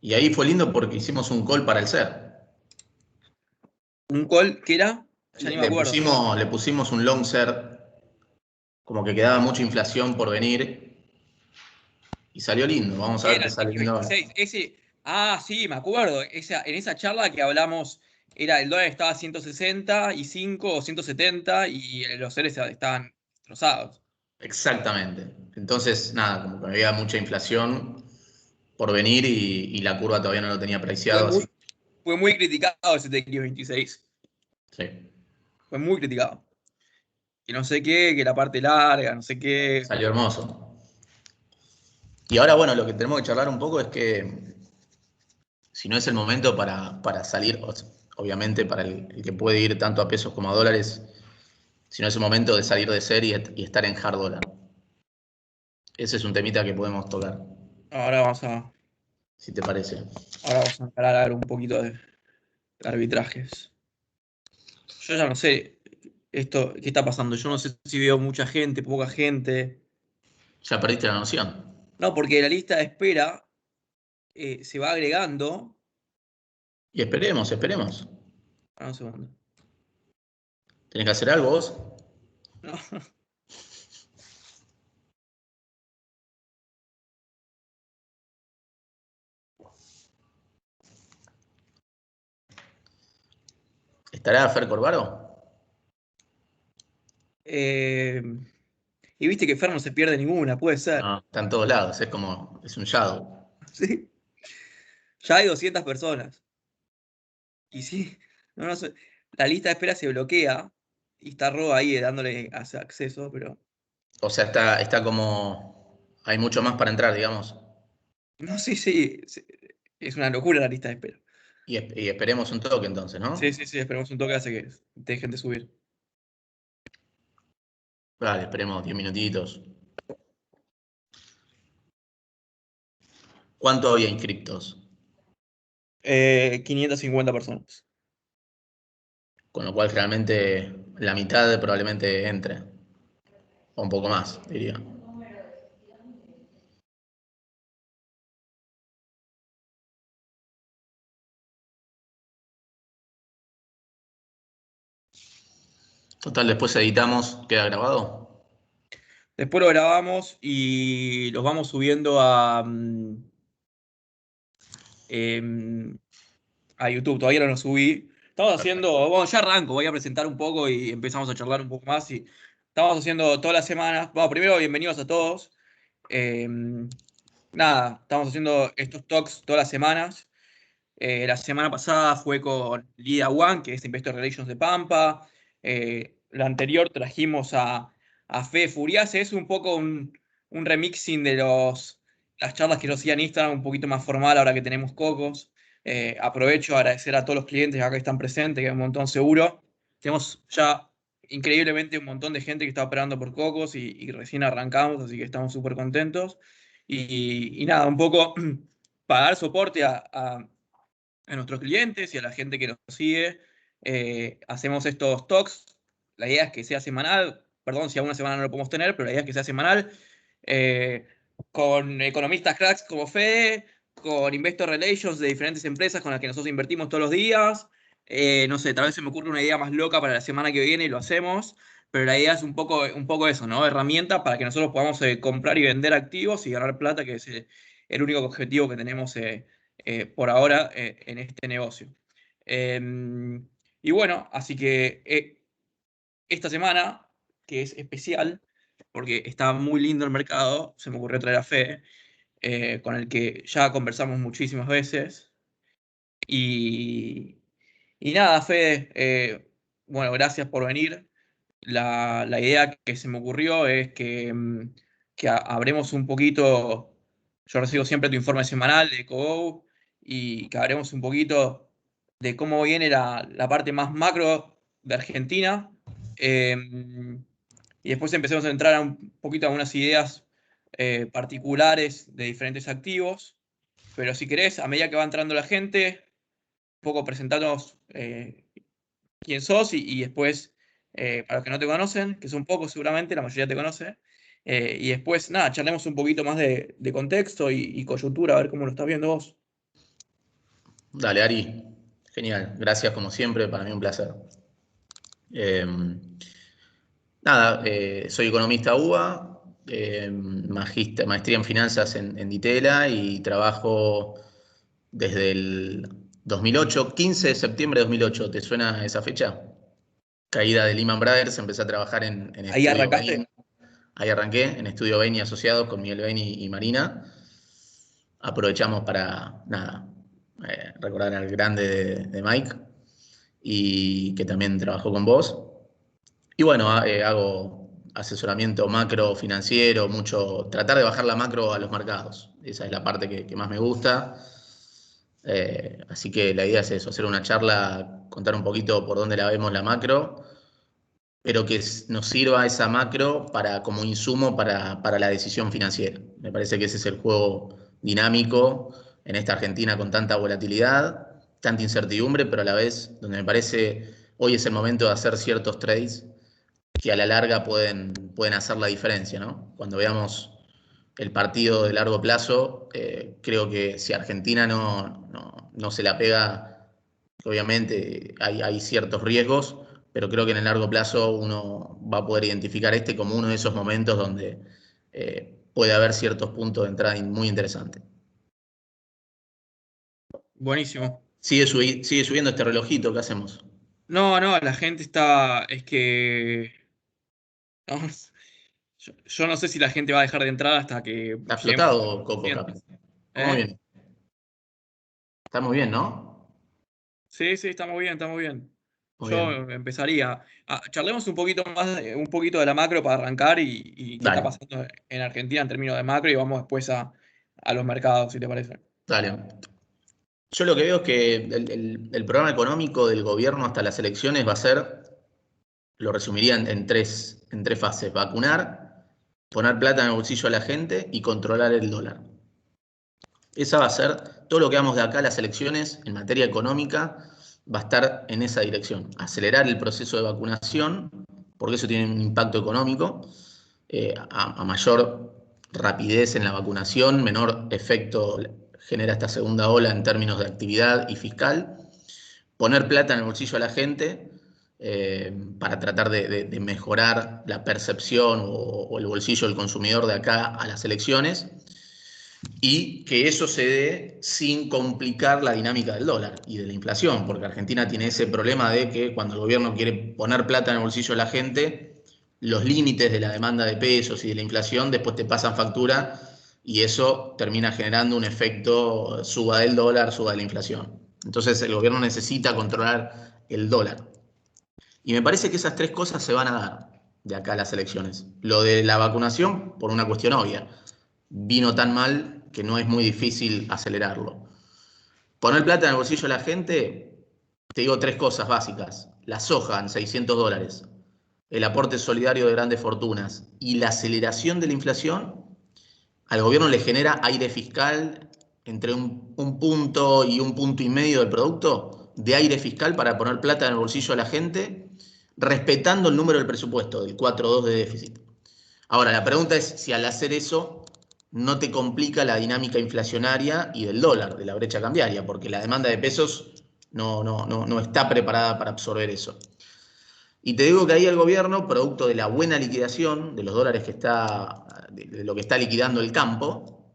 Y ahí fue lindo porque hicimos un call para el ser. ¿Un call qué era? Ya ni me Le acuerdo. pusimos un long ser, como que quedaba mucha inflación por venir, y salió lindo. Vamos a ¿Qué ver era qué el sale Tiki lindo ahora. 26? Sí, me acuerdo. En esa charla que hablamos, el dólar estaba a 165 o 170 y los seres estaban destrozados. Exactamente. Entonces, nada, como que había mucha inflación por venir y la curva todavía no lo tenía Fue preciado, así. muy, fue muy criticado ese Tiki 26. Sí, Fue muy criticado. Que no sé qué, que la parte larga, no sé qué. salió hermoso. Y ahora, bueno, lo que tenemos que charlar un poco es que si no es el momento para salir, obviamente para el que puede ir tanto a pesos como a dólares, si no es el momento de salir de serie y estar en hard dólar. Ese es un temita que podemos tocar, Ahora vamos a, si te parece. ahora vamos a encarar a ver un poquito de arbitrajes. Yo ya no sé esto, qué está pasando. Yo no sé si veo mucha gente, poca gente. Ya perdiste la noción. No, porque la lista de espera se va agregando. Y esperemos, esperemos. Ah, un segundo. ¿Tenés que hacer algo vos? No. ¿Estará Fer Corvaro? Eh, y viste que Fer no se pierde ninguna, puede ser. No, está en todos lados, es un shadow. ¿Sí? Ya hay 200 personas. Y sí, no, la lista de espera se bloquea y está Ro ahí dándole acceso, pero O sea, está como. Hay mucho más para entrar, digamos. no sé si es una locura la lista de espera. Y esperemos un toque entonces, Sí, ¿no? sí, sí, esperemos un toque hace que dejen de subir. Vale, esperemos 10 minutitos. ¿Cuánto había inscriptos? 550 personas. Con lo cual realmente la mitad probablemente entre. O un poco más, diría. Total, después editamos, queda grabado. Después lo grabamos y los vamos subiendo em, a YouTube. Todavía no lo subí. Estamos haciendo, Perfecto. bueno, ya arranco, voy a presentar un poco y empezamos a charlar un poco más. Y estamos haciendo todas las semanas. Bueno, primero, bienvenidos a todos. Nada, estamos haciendo estos talks todas las semanas. La semana pasada fue con Lidia One, que es Investor Relations de Pampa. La anterior trajimos a Fe Furiase. Es un poco un remixing de las charlas que yo hacía en Instagram, un poquito más formal ahora que tenemos Cocos. Aprovecho a agradecer a todos los clientes acá que están presentes, que hay un montón seguro. Tenemos ya increíblemente un montón de gente que está operando por Cocos y recién arrancamos, así que estamos súper contentos. Y nada, un poco para dar soporte a nuestros clientes y a la gente que nos sigue. Hacemos estos talks. La idea es que sea semanal. Perdón si alguna semana no lo podemos tener, pero la idea es que sea semanal. eh, con economistas cracks como Fede, con Investor Relations de diferentes empresas con las que nosotros invertimos todos los días. No sé, tal vez se me ocurre una idea más loca para la semana que viene y lo hacemos. Pero la idea es un poco eso, ¿no? Herramienta para que nosotros podamos comprar y vender activos y ganar plata, que es el único objetivo que tenemos por ahora en este negocio. Y bueno, así que esta semana, que es especial, porque está muy lindo el mercado, se me ocurrió traer a Fede, con el que ya conversamos muchísimas veces. Y, y nada, Fede, bueno, gracias por venir. La idea que se me ocurrió es que habremos un poquito, yo recibo siempre tu informe semanal de EcoGo y que habremos un poquito de cómo viene la parte más macro de Argentina. eh, y después empecemos a entrar a un poquito a unas ideas particulares de diferentes activos. Pero si querés, a medida que va entrando la gente, un poco presentarnos quién sos y después, para los que no te conocen, que son pocos seguramente, la mayoría te conoce, y después, nada, charlemos un poquito más de contexto y coyuntura, a ver cómo lo estás viendo vos. Dale, Ari. Genial. Gracias como siempre, para mí un placer. Eh, Nada, soy economista UBA, maestría en finanzas en Ditela y trabajo desde el 2008, 15 de septiembre de 2008. ¿Te suena esa fecha? Caída de Lehman Brothers, empecé a trabajar en Ahí Estudio Bain. arrancaste. Ahí arranqué, en Estudio Bain y Asociados con Miguel Bain y Marina. Aprovechamos para, nada, recordar al grande de Mike y que también trabajó con vos. Y bueno, hago asesoramiento macro financiero, mucho, tratar de bajar la macro a los mercados. Esa es la parte que más me gusta. Así que la idea es eso, hacer una charla, contar un poquito por dónde la vemos la macro, pero que nos sirva esa macro como insumo para la decisión financiera. Me parece que ese es el juego dinámico en esta Argentina con tanta volatilidad, tanta incertidumbre, pero a la vez donde me parece hoy es el momento de hacer ciertos trades que a la larga pueden hacer la diferencia, ¿no? Cuando veamos el partido de largo plazo, creo que si Argentina no se la pega, obviamente hay ciertos riesgos, pero creo que en el largo plazo uno va a poder identificar este como uno de esos momentos donde puede haber ciertos puntos de entrada muy interesantes. Buenísimo. Sigue subiendo este relojito, ¿qué hacemos? No, no, la gente está. Es que. No, yo no sé si la gente va a dejar de entrar hasta que ¿Está lleguemos a explotado, Coco, Cap? 400. ¿Cómo ¿Eh? viene? Está muy bien, ¿no? Sí, sí, está muy bien, está muy bien. Muy Yo bien. empezaría. Charlemos un poquito más, un poquito de la macro para arrancar y qué está Dale, pasando en Argentina en términos de macro y vamos después a los mercados, si te parece. dale. Yo lo que veo es que el programa económico del gobierno hasta las elecciones va a ser, lo resumiría en tres fases: vacunar, poner plata en el bolsillo a la gente y controlar el dólar. Esa va a ser todo lo que hagamos de acá a las elecciones en materia económica, va a estar en esa dirección. Acelerar el proceso de vacunación, porque eso tiene un impacto económico. A mayor rapidez en la vacunación, menor efecto genera esta segunda ola en términos de actividad y fiscal. Poner plata en el bolsillo a la gente para tratar de mejorar la percepción o el bolsillo del consumidor de acá a las elecciones, y que eso se dé sin complicar la dinámica del dólar y de la inflación, porque Argentina tiene ese problema de que cuando el gobierno quiere poner plata en el bolsillo de la gente, los límites de la demanda de pesos y de la inflación después te pasan factura y eso termina generando un efecto suba del dólar, suba de la inflación. Entonces el gobierno necesita controlar el dólar. Y me parece que esas tres cosas se van a dar de acá a las elecciones. Lo de la vacunación, por una cuestión obvia, vino tan mal que no es muy difícil acelerarlo. Poner plata en el bolsillo de la gente, te digo tres cosas básicas: la soja en $600, el aporte solidario de grandes fortunas y la aceleración de la inflación. Al gobierno le genera aire fiscal entre un punto y un punto y medio del producto de aire fiscal para poner plata en el bolsillo de la gente, respetando el número del presupuesto, del 4,2 de déficit. Ahora, la pregunta es si al hacer eso no te complica la dinámica inflacionaria y del dólar, de la brecha cambiaria, porque la demanda de pesos no está preparada para absorber eso. Y te digo que ahí el gobierno, producto de la buena liquidación de los dólares de lo que está liquidando el campo,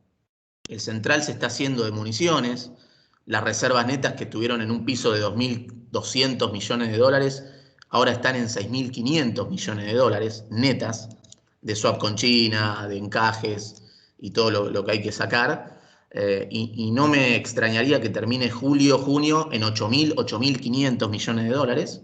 el central se está haciendo de municiones, las reservas netas que estuvieron en un piso de 2.200 millones de dólares, ahora están en 6.500 millones de dólares netas, de swap con China, de encajes y todo lo que hay que sacar. Y no me extrañaría que termine julio, junio en 8.500 millones de dólares.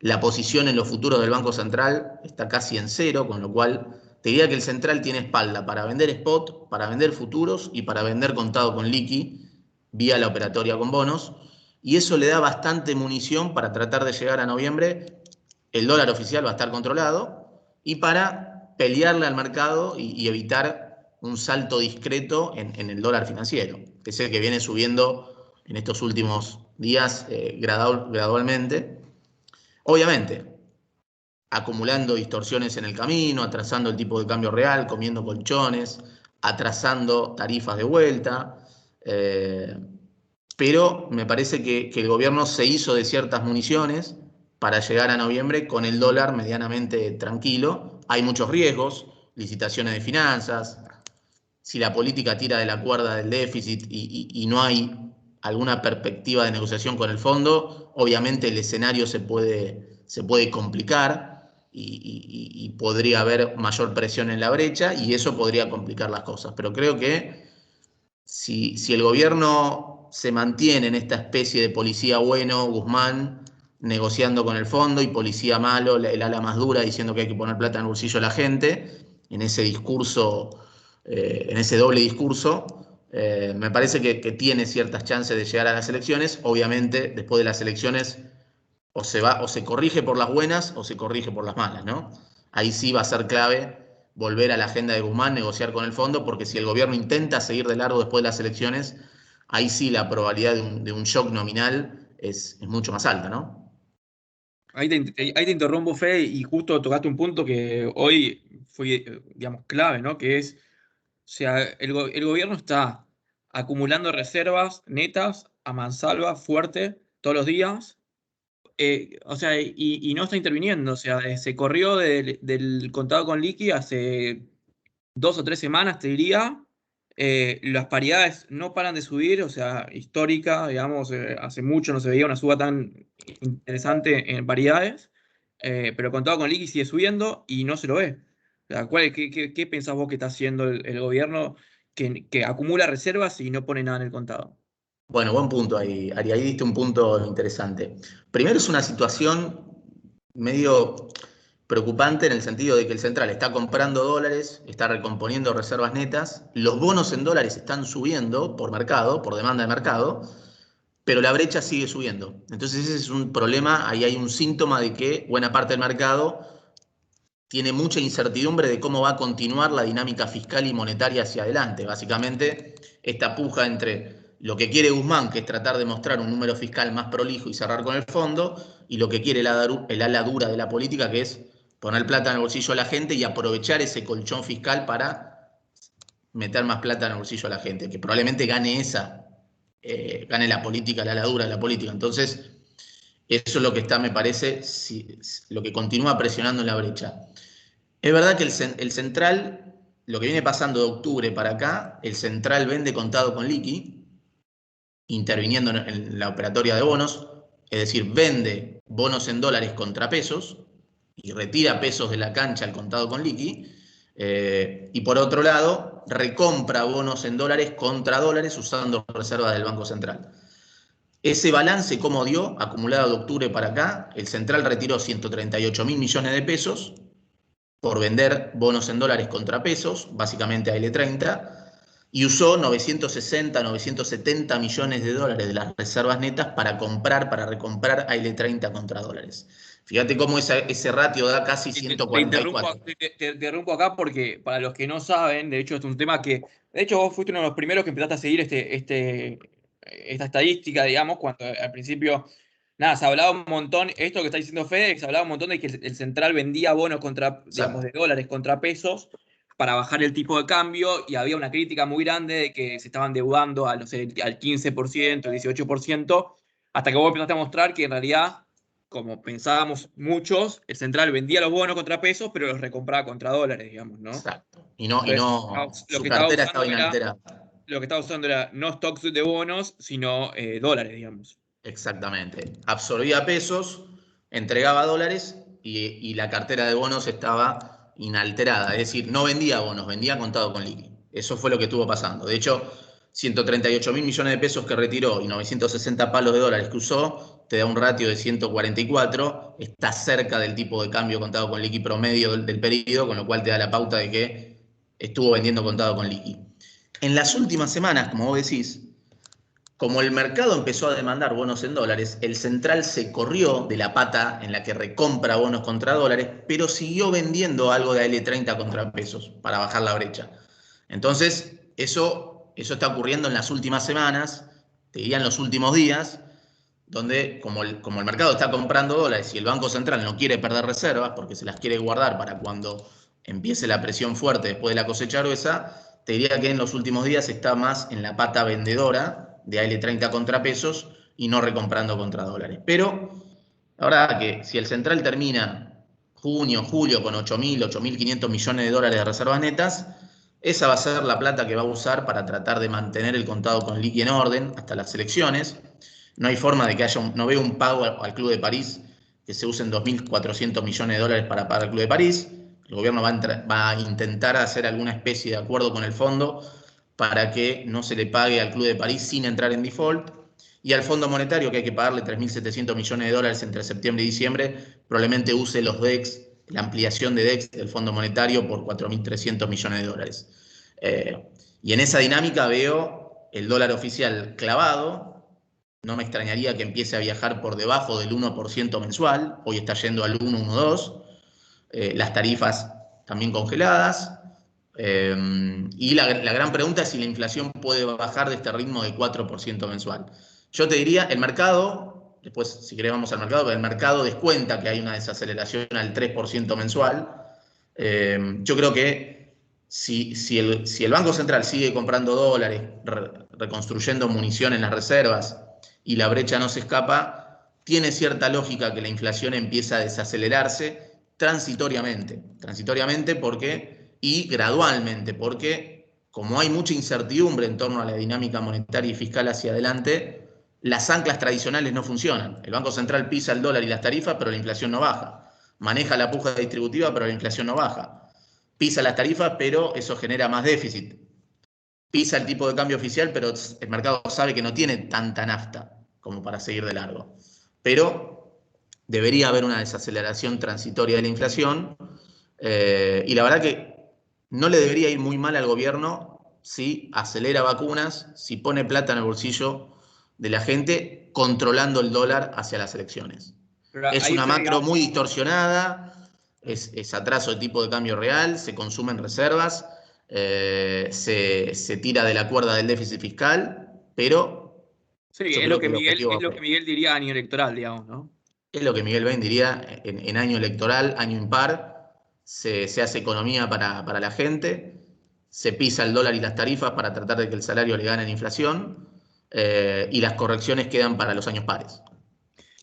La posición en los futuros del Banco Central está casi en cero, con lo cual te diría que el central tiene espalda para vender spot, para vender futuros y para vender contado con liqui vía la operatoria con bonos. Y eso le da bastante munición para tratar de llegar a noviembre. El dólar oficial va a estar controlado y para pelearle al mercado y evitar un salto discreto en el dólar financiero, que es el que viene subiendo en estos últimos días gradualmente. Obviamente, acumulando distorsiones en el camino, atrasando el tipo de cambio real, comiendo colchones, atrasando tarifas de vuelta. pero me parece que el gobierno se hizo de ciertas municiones para llegar a noviembre con el dólar medianamente tranquilo. Hay muchos riesgos, licitaciones de finanzas, si la política tira de la cuerda del déficit y no hay alguna perspectiva de negociación con el fondo, obviamente el escenario se puede complicar y podría haber mayor presión en la brecha y eso podría complicar las cosas. Pero creo que si el gobierno se mantiene en esta especie de policía bueno, Guzmán, negociando con el fondo, y policía malo, el ala más dura, diciendo que hay que poner plata en el bolsillo de la gente, en ese discurso, en ese doble discurso, me parece que tiene ciertas chances de llegar a las elecciones. Obviamente, después de las elecciones, o se corrige por las buenas o se corrige por las malas, ¿no? Ahí sí va a ser clave volver a la agenda de Guzmán, negociar con el fondo, porque si el gobierno intenta seguir de largo después de las elecciones, ahí sí la probabilidad de un shock nominal es mucho más alta, ¿no? Ahí te interrumpo, Fede, y justo tocaste un punto que hoy fue, digamos, clave, ¿no? Que es, o sea, el gobierno está acumulando reservas netas a mansalva fuerte todos los días, o sea, y no está interviniendo, o sea, se corrió del contado con liqui hace 2 o 3 semanas, te diría. Las paridades no paran de subir, o sea, histórica, digamos, hace mucho no se veía una suba tan interesante en paridades, pero contado con liqui sigue subiendo y no se lo ve. O sea, qué pensás vos que está haciendo el gobierno que acumula reservas y no pone nada en el contado? Bueno, buen punto ahí, Ari, ahí diste un punto interesante. Primero es una situación medio preocupante en el sentido de que el central está comprando dólares, está recomponiendo reservas netas, los bonos en dólares están subiendo por mercado, por demanda de mercado, pero la brecha sigue subiendo. Entonces ese es un problema, ahí hay un síntoma de que buena parte del mercado tiene mucha incertidumbre de cómo va a continuar la dinámica fiscal y monetaria hacia adelante. Básicamente, esta puja entre lo que quiere Guzmán, que es tratar de mostrar un número fiscal más prolijo y cerrar con el fondo, y lo que quiere el ala dura de la política, que es poner plata en el bolsillo a la gente y aprovechar ese colchón fiscal para meter más plata en el bolsillo a la gente, que probablemente gane gane la política, la ala dura de la política. Entonces, eso es lo que está, me parece, lo que continúa presionando en la brecha. Es verdad que el central, lo que viene pasando de octubre para acá, el central vende contado con liqui, interviniendo en la operatoria de bonos, es decir, vende bonos en dólares contra pesos y retira pesos de la cancha al contado con liqui, y por otro lado, recompra bonos en dólares contra dólares usando reservas del Banco Central. Ese balance, ¿cómo dio? Acumulado de octubre para acá, el central retiró 138 mil millones de pesos por vender bonos en dólares contra pesos, básicamente a L30, y usó 960, 970 millones de dólares de las reservas netas para comprar, para recomprar a L30 contra dólares. Fíjate cómo ese ratio da casi Te interrumpo, 144. te interrumpo acá porque para los que no saben, de hecho, es un tema que, de hecho, vos fuiste uno de los primeros que empezaste a seguir esta estadística, digamos, cuando al principio, nada, se hablaba un montón, esto que está diciendo Fede, se hablaba un montón de que el central vendía bonos contra, digamos, Exacto. de dólares contra pesos para bajar el tipo de cambio y había una crítica muy grande de que se estaban deudando a, no sé, al 15%, 18%, hasta que vos empezaste a mostrar que en realidad como pensábamos muchos, el central vendía los bonos contra pesos, pero los recompraba contra dólares, digamos, ¿no? Exacto. Y Entonces, no, lo su que estaba cartera usando estaba era, inalterada. lo que estaba usando era no stocks de bonos, sino dólares, digamos. Exactamente. Absorbía pesos, entregaba dólares y la cartera de bonos estaba inalterada. Es decir, no vendía bonos, vendía contado con liqui. Eso fue lo que estuvo pasando. De hecho, 138 mil millones de pesos que retiró y 960 palos de dólares que usó, te da un ratio de 144. Está cerca del tipo de cambio contado con liqui promedio del periodo, con lo cual te da la pauta de que estuvo vendiendo contado con liqui. En las últimas semanas, como vos decís, como el mercado empezó a demandar bonos en dólares, el central se corrió de la pata en la que recompra bonos contra dólares, pero siguió vendiendo algo de L30 contra pesos para bajar la brecha. Entonces, eso está ocurriendo en las últimas semanas, te diría en los últimos días, donde como el mercado está comprando dólares y el Banco Central no quiere perder reservas porque se las quiere guardar para cuando empiece la presión fuerte después de la cosecha gruesa, te diría que en los últimos días está más en la pata vendedora de AL30 contra pesos y no recomprando contra dólares. Pero la verdad que si el central termina junio, julio con 8.500 millones de dólares de reservas netas, esa va a ser la plata que va a usar para tratar de mantener el contado con liqui en orden hasta las elecciones. No hay forma de que haya, no veo un pago al Club de París que se usen 2.400 millones de dólares para pagar al Club de París. El gobierno va a intentar hacer alguna especie de acuerdo con el fondo para que no se le pague al Club de París sin entrar en default. Y al Fondo Monetario, que hay que pagarle 3.700 millones de dólares entre septiembre y diciembre, probablemente use los DEX, la ampliación de DEX del Fondo Monetario por 4.300 millones de dólares. Y en esa dinámica veo el dólar oficial clavado. No me extrañaría que empiece a viajar por debajo del 1% mensual. Hoy está yendo al 1, 1,2. Las tarifas también congeladas. Y la gran pregunta es si la inflación puede bajar de este ritmo de 4% mensual. Yo te diría, el mercado, después si querés vamos al mercado, pero el mercado descuenta que hay una desaceleración al 3% mensual. Yo creo que si el Banco Central sigue comprando dólares, reconstruyendo munición en las reservas y la brecha no se escapa, tiene cierta lógica que la inflación empiece a desacelerarse transitoriamente y gradualmente, porque como hay mucha incertidumbre en torno a la dinámica monetaria y fiscal hacia adelante, las anclas tradicionales no funcionan. El Banco Central pisa el dólar y las tarifas, pero la inflación no baja. Maneja la puja distributiva, pero la inflación no baja. Pisa las tarifas, pero eso genera más déficit. Pisa el tipo de cambio oficial, pero el mercado sabe que no tiene tanta nafta como para seguir de largo. Pero debería haber una desaceleración transitoria de la inflación, y la verdad que no le debería ir muy mal al gobierno si acelera vacunas, si pone plata en el bolsillo de la gente, controlando el dólar hacia las elecciones. Pero Es ahí, una Fede, macro muy distorsionada, es atraso de tipo de cambio real, se consumen reservas, se tira de la cuerda del déficit fiscal, pero sí, yo es lo creo que que el Miguel, objetivo es va lo por que ahí. Miguel diría a año electoral, digamos, ¿no? Es lo que Miguel Bain diría en año electoral, año impar, se hace economía para la gente, se pisa el dólar y las tarifas para tratar de que el salario le gane la inflación, y las correcciones quedan para los años pares.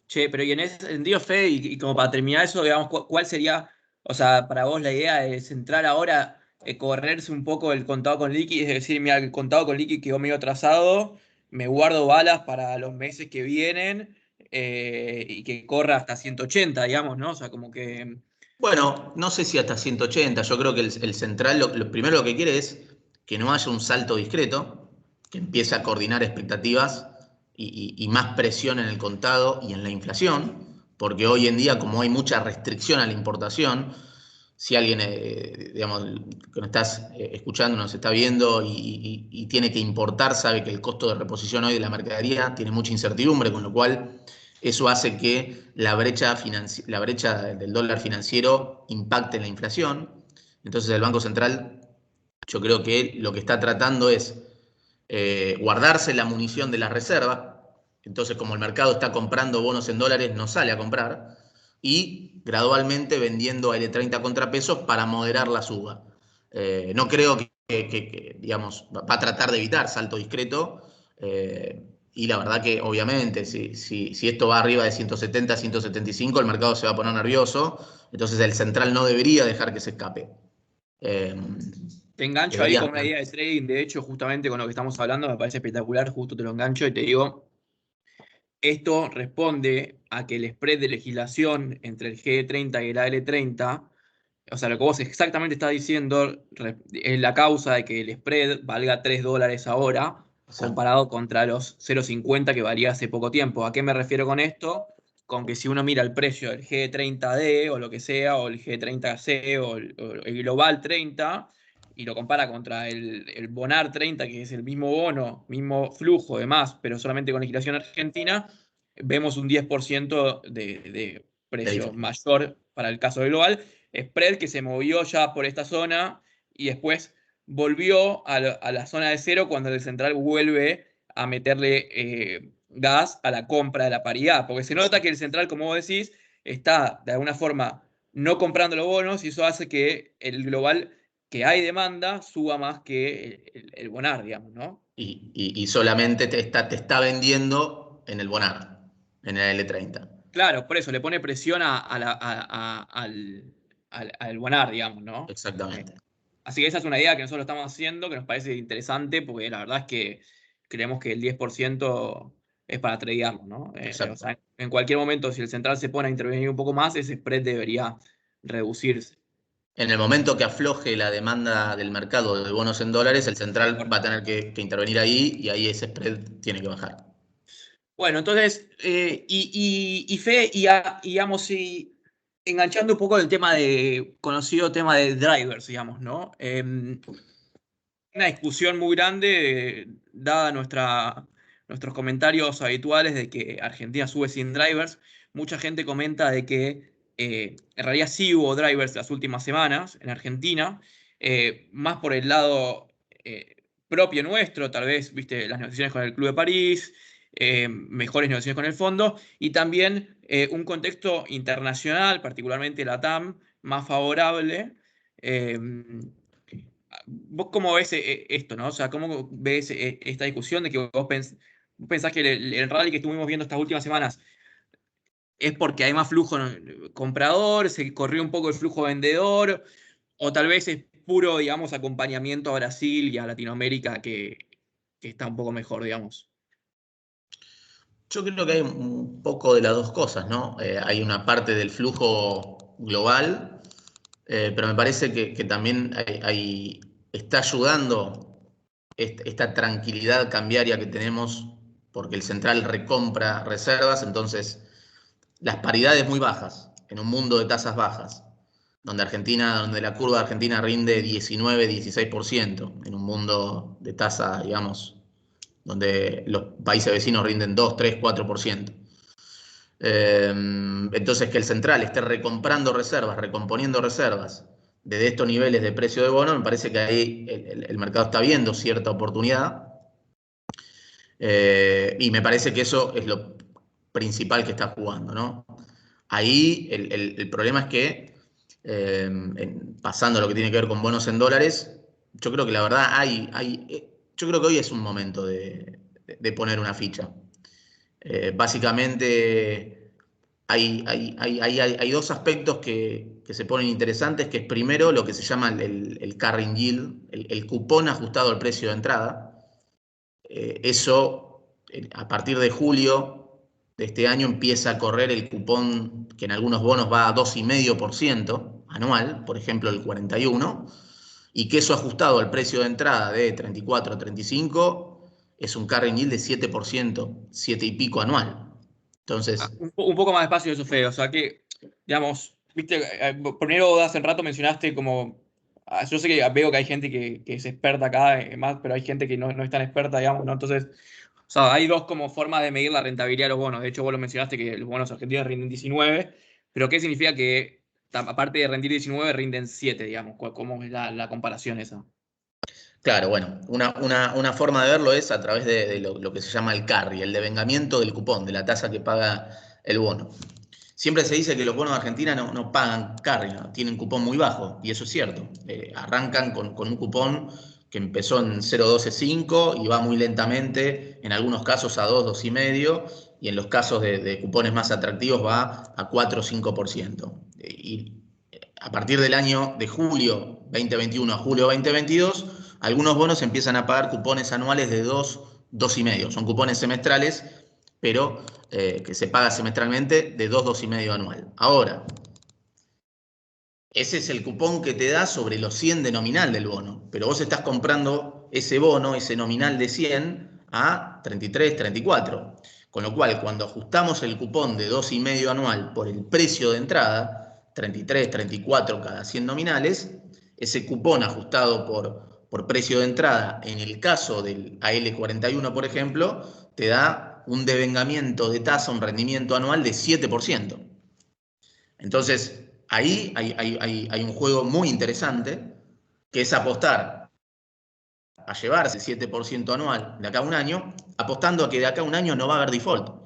Che, pero y en ese sentido, Fede, y como para terminar eso, digamos, ¿cuál sería, o sea, para vos la idea de centrar ahora, correrse un poco el contado con liqui, es decir, mira, el contado con liqui quedó medio atrasado, me guardo balas para los meses que vienen, y que corra hasta 180, digamos, ¿no? O sea, como que... Bueno, no sé si hasta 180. Yo creo que el central primero lo que quiere es que no haya un salto discreto, que empiece a coordinar expectativas y más presión en el contado y en la inflación, porque hoy en día, como hay mucha restricción a la importación, si alguien, digamos, que nos estás escuchando, nos está viendo y tiene que importar, sabe que el costo de reposición hoy de la mercadería tiene mucha incertidumbre, con lo cual eso hace que la brecha del dólar financiero impacte en la inflación. Entonces el Banco Central, yo creo que lo que está tratando es guardarse la munición de las reservas. Entonces, como el mercado está comprando bonos en dólares, no sale a comprar, y gradualmente vendiendo L30 contrapesos para moderar la suba. No creo digamos, va a tratar de evitar salto discreto, y la verdad que obviamente si esto va arriba de 170, 175, el mercado se va a poner nervioso, entonces el central no debería dejar que se escape. Eh, Te engancho ahí debería... con una idea de trading, de hecho, justamente con lo que estamos hablando, me parece espectacular, justo te lo engancho y te digo, esto responde a que el spread de legislación entre el G30 y el AL30, o sea, lo que vos exactamente estás diciendo es la causa de que el spread valga $3 ahora, Exacto. comparado contra los 0,50 que valía hace poco tiempo. ¿A qué me refiero con esto? Con que si uno mira el precio del G30D o lo que sea, o el G30C o el Global 30, y lo compara contra el Bonar 30, que es el mismo bono, mismo flujo, demás, pero solamente con legislación argentina, vemos un 10% de La precio diferencia. mayor para el caso del global. Spread que se movió ya por esta zona y después volvió a la zona de cero cuando el central vuelve a meterle gas a la compra de la paridad. Porque se nota que el central, como vos decís, está de alguna forma no comprando los bonos y eso hace que el global que hay demanda suba más que el Bonar, digamos, ¿no? Y solamente te está vendiendo en el Bonar, en el L30. Claro, por eso le pone presión al Bonar, digamos, ¿no? Exactamente. Así que esa es una idea que nosotros estamos haciendo, que nos parece interesante, porque la verdad es que creemos que el 10% es para tradearlo, ¿no? O Exacto. sea, en cualquier momento, si el central se pone a intervenir un poco más, ese spread debería reducirse. En el momento que afloje la demanda del mercado de bonos en dólares, el central va a tener que intervenir ahí y ahí ese spread tiene que bajar. Bueno, entonces, y Fe, digamos, y enganchando un poco el tema conocido tema de drivers, digamos, ¿no? Una discusión muy grande, dada nuestros comentarios habituales de que Argentina sube sin drivers. Mucha gente comenta de que en realidad sí hubo drivers las últimas semanas en Argentina, más por el lado propio nuestro, tal vez, viste, las negociaciones con el Club de París, mejores negociaciones con el fondo, y también un contexto internacional, particularmente la TAM, más favorable. eh, ¿Vos cómo ves esto, no? O sea, ¿cómo ves esta discusión de que vos pensás que el rally que estuvimos viendo estas últimas semanas es porque hay más flujo comprador, se corrió un poco el flujo vendedor, o tal vez es puro, digamos, acompañamiento a Brasil y a Latinoamérica que está un poco mejor, digamos? Yo creo que hay un poco de las dos cosas, ¿no? Hay una parte del flujo global, pero me parece que también está ayudando esta tranquilidad cambiaria que tenemos porque el central recompra reservas, entonces las paridades muy bajas, en un mundo de tasas bajas, donde la curva de Argentina rinde 19, 16%, en un mundo de tasa, digamos, donde los países vecinos rinden 2, 3, 4%. Entonces, que el central esté recomprando reservas, recomponiendo reservas desde estos niveles de precio de bono, me parece que ahí el mercado está viendo cierta oportunidad. Y me parece que eso es lo principal que está jugando, ¿no? Ahí el problema es que, pasando a lo que tiene que ver con bonos en dólares, yo creo que la verdad yo creo que hoy es un momento de poner una ficha. Básicamente hay dos aspectos que se ponen interesantes, que es primero lo que se llama el carrying yield, el cupón ajustado al precio de entrada. Eso, a partir de julio de este año, empieza a correr el cupón que en algunos bonos va a 2,5% anual, por ejemplo el 41, y que eso ajustado al precio de entrada de 34 a 35 es un carry yield de 7%, 7 y pico anual. Entonces, Un poco más despacio eso, Fede. O sea que, digamos, viste, primero hace rato mencionaste como. Yo sé que veo que hay gente que es experta acá, más, pero hay gente que no es tan experta, digamos, ¿no? Entonces, o sea, hay dos como formas de medir la rentabilidad de los bonos. De hecho, vos lo mencionaste que los bonos argentinos rinden 19, pero ¿qué significa que, aparte de rendir 19, rinden 7, digamos? ¿Cómo es la comparación esa? claro, bueno, una forma de verlo es a través de lo que se llama el carry, el devengamiento del cupón, de la tasa que paga el bono. Siempre se dice que los bonos de Argentina no pagan carry, ¿no? Tienen cupón muy bajo, y eso es cierto. Arrancan con un cupón que empezó en 0,125 y va muy lentamente, en algunos casos a 2, 2,5, y en los casos de cupones más atractivos va a 4 o 5%. Y a partir del año de julio 2021 a julio 2022, algunos bonos empiezan a pagar cupones anuales de 2, 2,5. Son cupones semestrales, pero que se paga semestralmente de 2, 2,5 anual. Ahora, ese es el cupón que te da sobre los 100 de nominal del bono, pero vos estás comprando ese bono, ese nominal de 100 a 33, 34. Con lo cual, cuando ajustamos el cupón de 2,5 anual por el precio de entrada, 33, 34 cada 100 nominales, ese cupón ajustado por precio de entrada, en el caso del AL41, por ejemplo, te da un devengamiento de tasa, un rendimiento anual de 7%. Entonces, ahí hay un juego muy interesante, que es apostar a llevarse el 7% anual de acá a un año, apostando a que de acá a un año no va a haber default.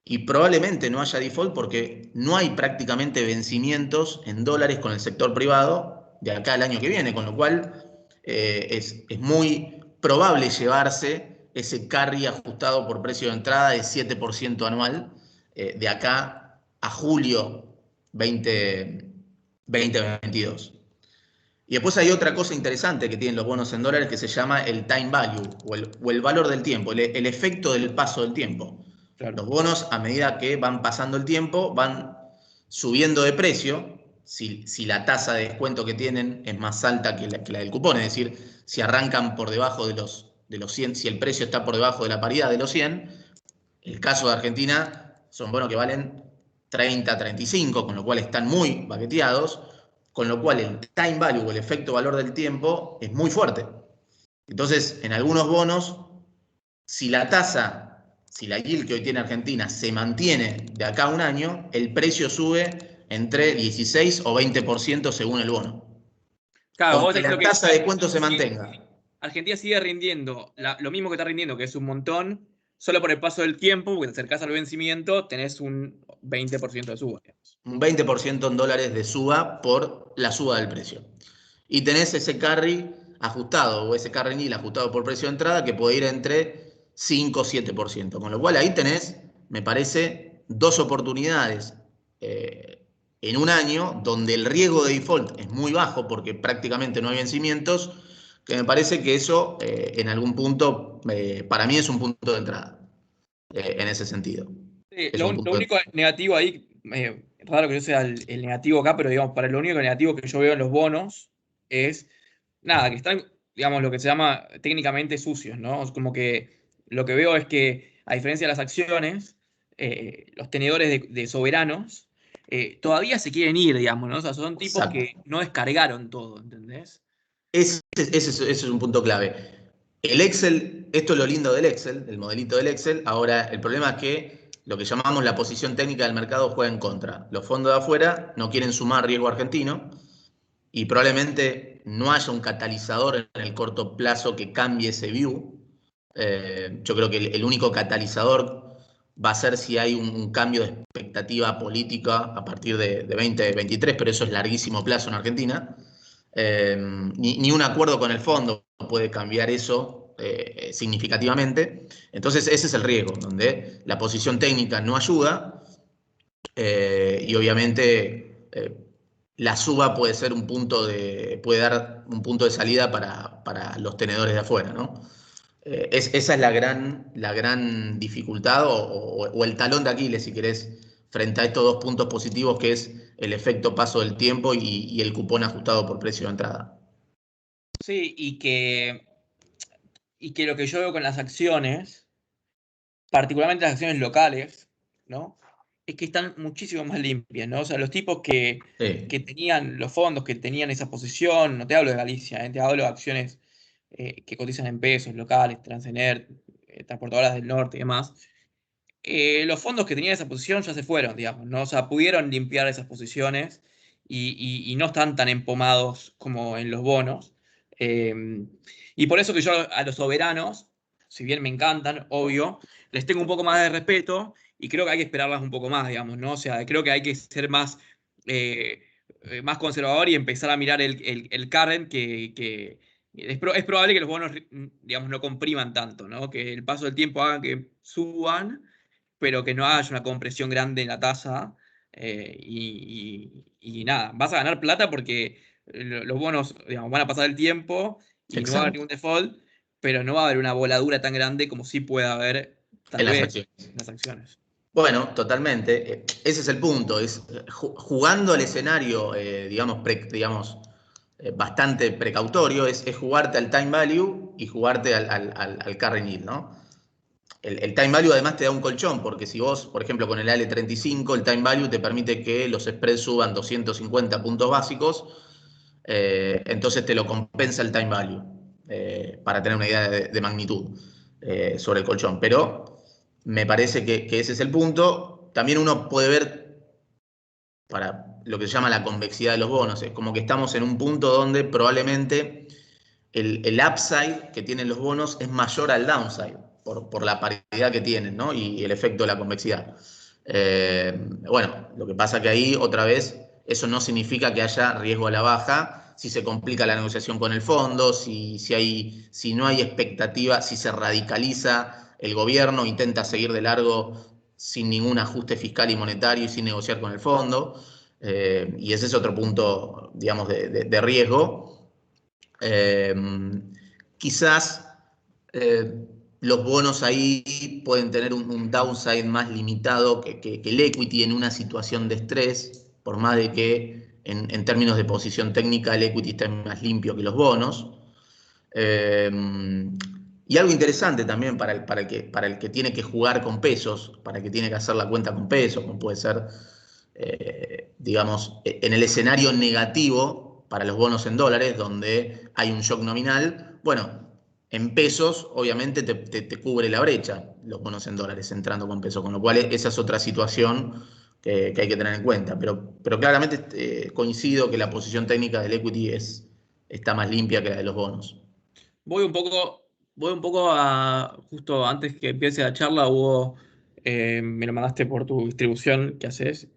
Y probablemente no haya default porque no hay prácticamente vencimientos en dólares con el sector privado de acá al año que viene, con lo cual es muy probable llevarse ese carry ajustado por precio de entrada de 7% anual de acá a julio 2022. Y después hay otra cosa interesante que tienen los bonos en dólares que se llama el time value o el valor del tiempo, el efecto del paso del tiempo. Claro. Los bonos, a medida que van pasando el tiempo, van subiendo de precio. Si la tasa de descuento que tienen es más alta que la del cupón, es decir, si arrancan por debajo de los 100, si el precio está por debajo de la paridad de los 100, el caso de Argentina son bonos que valen 30, 35, con lo cual están muy baqueteados, con lo cual el time value o el efecto valor del tiempo es muy fuerte. Entonces, en algunos bonos, si la tasa, si la yield que hoy tiene Argentina se mantiene de acá a un año, el precio sube entre 16 o 20% según el bono. Claro, vos Aunque estás la diciendo que tasa de descuento se si mantenga. Argentina sigue rindiendo lo mismo que está rindiendo, que es un montón, solo por el paso del tiempo, porque te acercás al vencimiento, tenés un 20% de suba, digamos. Un 20% en dólares de suba por la suba del precio. Y tenés ese carry ajustado o ese carry nil ajustado por precio de entrada que puede ir entre 5 o 7%. Con lo cual ahí tenés, me parece, dos oportunidades en un año donde el riesgo de default es muy bajo porque prácticamente no hay vencimientos, que me parece que eso en algún punto, para mí es un punto de entrada en ese sentido. Sí, Es lo, un lo punto de único entrada. negativo ahí, raro que yo sea el negativo acá, pero digamos, para lo único negativo que yo veo en los bonos es, nada, que están, digamos, lo que se llama técnicamente sucios, ¿no? Es como que lo que veo es que, a diferencia de las acciones, los tenedores de soberanos todavía se quieren ir, digamos, ¿no? O sea, son tipos Exacto. que no descargaron todo, ¿entendés? Ese es un punto clave. El Excel, esto es lo lindo del Excel, el modelito del Excel. Ahora, el problema es que lo que llamamos la posición técnica del mercado juega en contra. Los fondos de afuera no quieren sumar riesgo argentino y probablemente no haya un catalizador en el corto plazo que cambie ese view. Yo creo que el único catalizador va a ser si hay un cambio de expectativa política a partir de 2023, pero eso es larguísimo plazo en Argentina. Ni un acuerdo con el fondo puede cambiar eso significativamente. Entonces ese es el riesgo, donde la posición técnica no ayuda y obviamente la suba puede ser puede dar un punto de salida para los tenedores de afuera, ¿no? Esa es la gran dificultad o el talón de Aquiles, si querés, frente a estos dos puntos positivos que es el efecto paso del tiempo y el cupón ajustado por precio de entrada. Sí, y que lo que yo veo con las acciones, particularmente las acciones locales, ¿no? Es que están muchísimo más limpias, ¿no? O sea, los tipos que Sí, tenían los fondos, que tenían esa posición, no te hablo de Galicia, te hablo de acciones que cotizan en pesos locales, Transener, transportadoras del norte y demás. Los fondos que tenían esa posición ya se fueron, digamos, ¿no? O sea, pudieron limpiar esas posiciones y no están tan empomados como en los bonos. Eh, y por eso que yo a los soberanos, si bien me encantan, obvio, les tengo un poco más de respeto y creo que hay que esperarlas un poco más, digamos, ¿no? O sea, creo que hay que ser eh, más conservador y empezar a mirar el current que es probable que los bonos, digamos, no compriman tanto, ¿no? Que el paso del tiempo haga que suban pero que no haya una compresión grande en la tasa. Y nada, vas a ganar plata porque los bonos, digamos, van a pasar el tiempo y no va a haber exacto. ningún default, pero no va a haber una voladura tan grande como sí puede haber, tal En las vez, acciones. en las acciones. Bueno, totalmente. Ese es el punto. Es jugando al escenario, digamos, bastante precautorio, es jugarte al time value y jugarte al carry yield, ¿no? El time value además te da un colchón, porque si vos, por ejemplo, con el AL35, el time value te permite que los spreads suban 250 puntos básicos, entonces te lo compensa el time value, para tener una idea de magnitud sobre el colchón. Pero me parece que ese es el punto. También uno puede ver para lo que se llama la convexidad de los bonos, es como que estamos en un punto donde probablemente el upside que tienen los bonos es mayor al downside por la paridad que tienen, ¿no? Y el efecto de la convexidad. Bueno, lo que pasa que ahí, otra vez, eso no significa que haya riesgo a la baja, si se complica la negociación con el fondo, si no hay expectativa, si se radicaliza el gobierno, intenta seguir de largo sin ningún ajuste fiscal y monetario y sin negociar con el fondo. Y ese es otro punto, digamos, de riesgo. Quizás los bonos ahí pueden tener un downside más limitado que el equity en una situación de estrés, por más de que en términos de posición técnica el equity esté más limpio que los bonos. Eh, y algo interesante también para el que tiene que jugar con pesos, para el que tiene que hacer la cuenta con pesos, como puede ser, digamos, en el escenario negativo para los bonos en dólares, donde hay un shock nominal. Bueno, en pesos, obviamente, te cubre la brecha los bonos en dólares entrando con pesos, con lo cual esa es otra situación que hay que tener en cuenta. Pero claramente coincido que la posición técnica del equity está más limpia que la de los bonos. Voy un poco a, justo antes que empiece la charla, me lo mandaste por tu distribución que haces,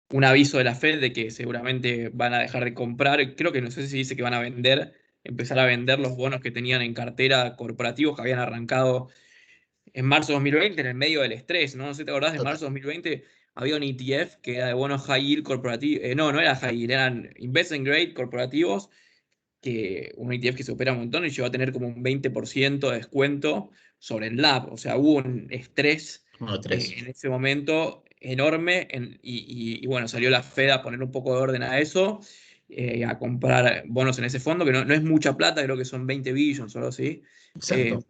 un aviso de la Fed de que seguramente van a dejar de comprar, creo que no sé si dice que van a vender, empezar a vender los bonos que tenían en cartera corporativos que habían arrancado en marzo de 2020, en el medio del estrés, ¿no? No sé si te acordás, de Total. marzo de 2020 había un ETF que era de bonos high yield corporativos, no era high yield, eran investment grade corporativos, que un ETF que se opera un montón y llegó a tener como un 20% de descuento sobre el LAB. O sea, hubo un estrés Uno, tres. en ese momento enorme y bueno, salió la Fed a poner un poco de orden a eso, a comprar bonos en ese fondo, que no es mucha plata, creo que son 20 billones o algo así. Eh, Exacto.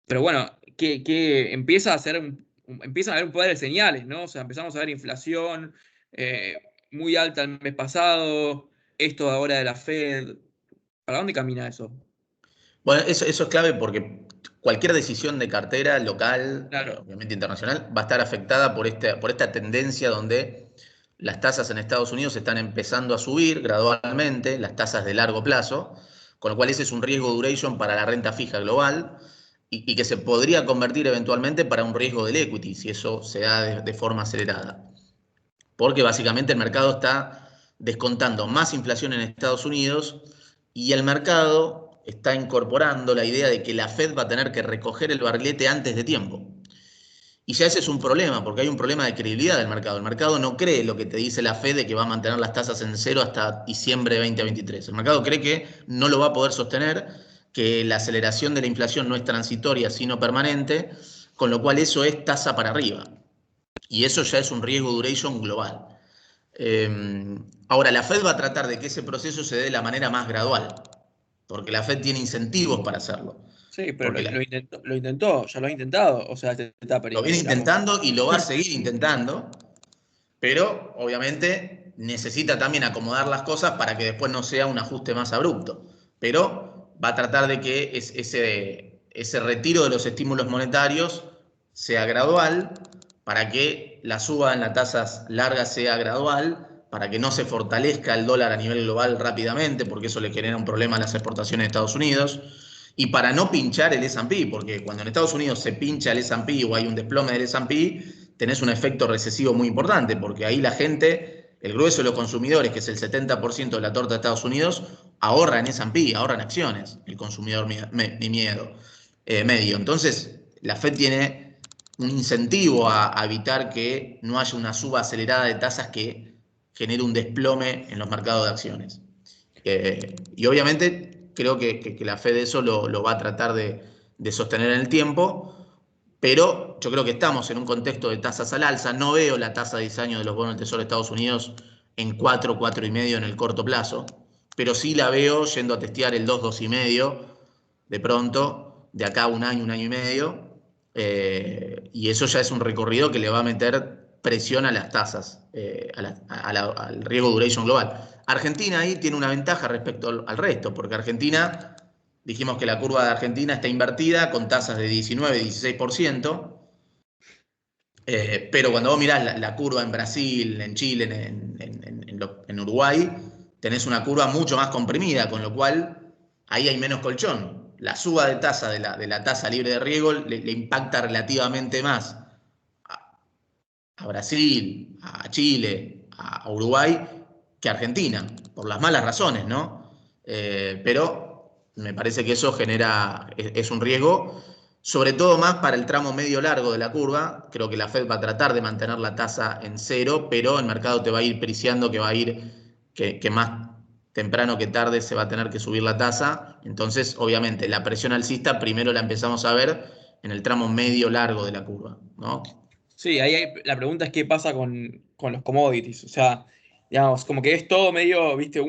pero bueno, que empieza a ser empiezan a haber un poder de señales, ¿no? O sea, empezamos a ver inflación muy alta el mes pasado, esto ahora de la Fed. ¿Para dónde camina eso? Bueno, eso es clave porque cualquier decisión de cartera local, Claro. obviamente internacional, va a estar afectada por esta tendencia donde las tasas en Estados Unidos están empezando a subir gradualmente, las tasas de largo plazo, con lo cual ese es un riesgo duration para la renta fija global y que se podría convertir eventualmente para un riesgo del equity si eso se da de forma acelerada. Porque básicamente el mercado está descontando más inflación en Estados Unidos y el mercado está incorporando la idea de que la Fed va a tener que recoger el barrilete antes de tiempo. Y ya ese es un problema, porque hay un problema de credibilidad del mercado. El mercado no cree lo que te dice la Fed de que va a mantener las tasas en cero hasta diciembre de 2023. El mercado cree que no lo va a poder sostener, que la aceleración de la inflación no es transitoria, sino permanente, con lo cual eso es tasa para arriba. Y eso ya es un riesgo duration global. Ahora, la Fed va a tratar de que ese proceso se dé de la manera más gradual, porque la Fed tiene incentivos para hacerlo. Sí, pero Porque lo intentó, ya lo ha intentado, o sea, se está lo viene digamos. intentando y lo va a seguir intentando, pero obviamente necesita también acomodar las cosas para que después no sea un ajuste más abrupto. Pero va a tratar de que ese retiro de los estímulos monetarios sea gradual, para que la suba en las tasas largas sea gradual, para que no se fortalezca el dólar a nivel global rápidamente, porque eso le genera un problema a las exportaciones de Estados Unidos, y para no pinchar el S&P, porque cuando en Estados Unidos se pincha el S&P o hay un desplome del S&P, tenés un efecto recesivo muy importante, porque ahí la gente, el grueso de los consumidores, que es el 70% de la torta de Estados Unidos, ahorra en S&P, ahorra en acciones, el consumidor medio. Entonces, la Fed tiene un incentivo a evitar que no haya una suba acelerada de tasas que genere un desplome en los mercados de acciones. Y obviamente creo que la Fed eso lo va a tratar de sostener en el tiempo, pero yo creo que estamos en un contexto de tasas al alza. No veo la tasa de 10 años de los bonos del Tesoro de Estados Unidos en 4, 4,5 en el corto plazo, pero sí la veo yendo a testear el 2, 2,5 de pronto, de acá a un año y medio, y eso ya es un recorrido que le va a meter presión a las tasas, al riesgo duration global. Argentina ahí tiene una ventaja respecto al resto, porque Argentina, dijimos que la curva de Argentina está invertida con tasas de 19, 16%, pero cuando vos mirás la curva en Brasil, en Chile, en Uruguay, tenés una curva mucho más comprimida, con lo cual ahí hay menos colchón. La suba de tasa de la tasa libre de riesgo le impacta relativamente más a Brasil, a Chile, a Uruguay, que a Argentina. por las malas razones, ¿no? Pero me parece que eso es un riesgo, sobre todo más para el tramo medio largo de la curva. Creo que la Fed va a tratar de mantener la tasa en cero, pero el mercado te va a ir priciando que va a ir, que más temprano que tarde se va a tener que subir la tasa. Entonces, obviamente, la presión alcista primero la empezamos a ver en el tramo medio largo de la curva, ¿no? Sí, la pregunta es qué pasa con los commodities. O sea, digamos, como que es todo medio, viste,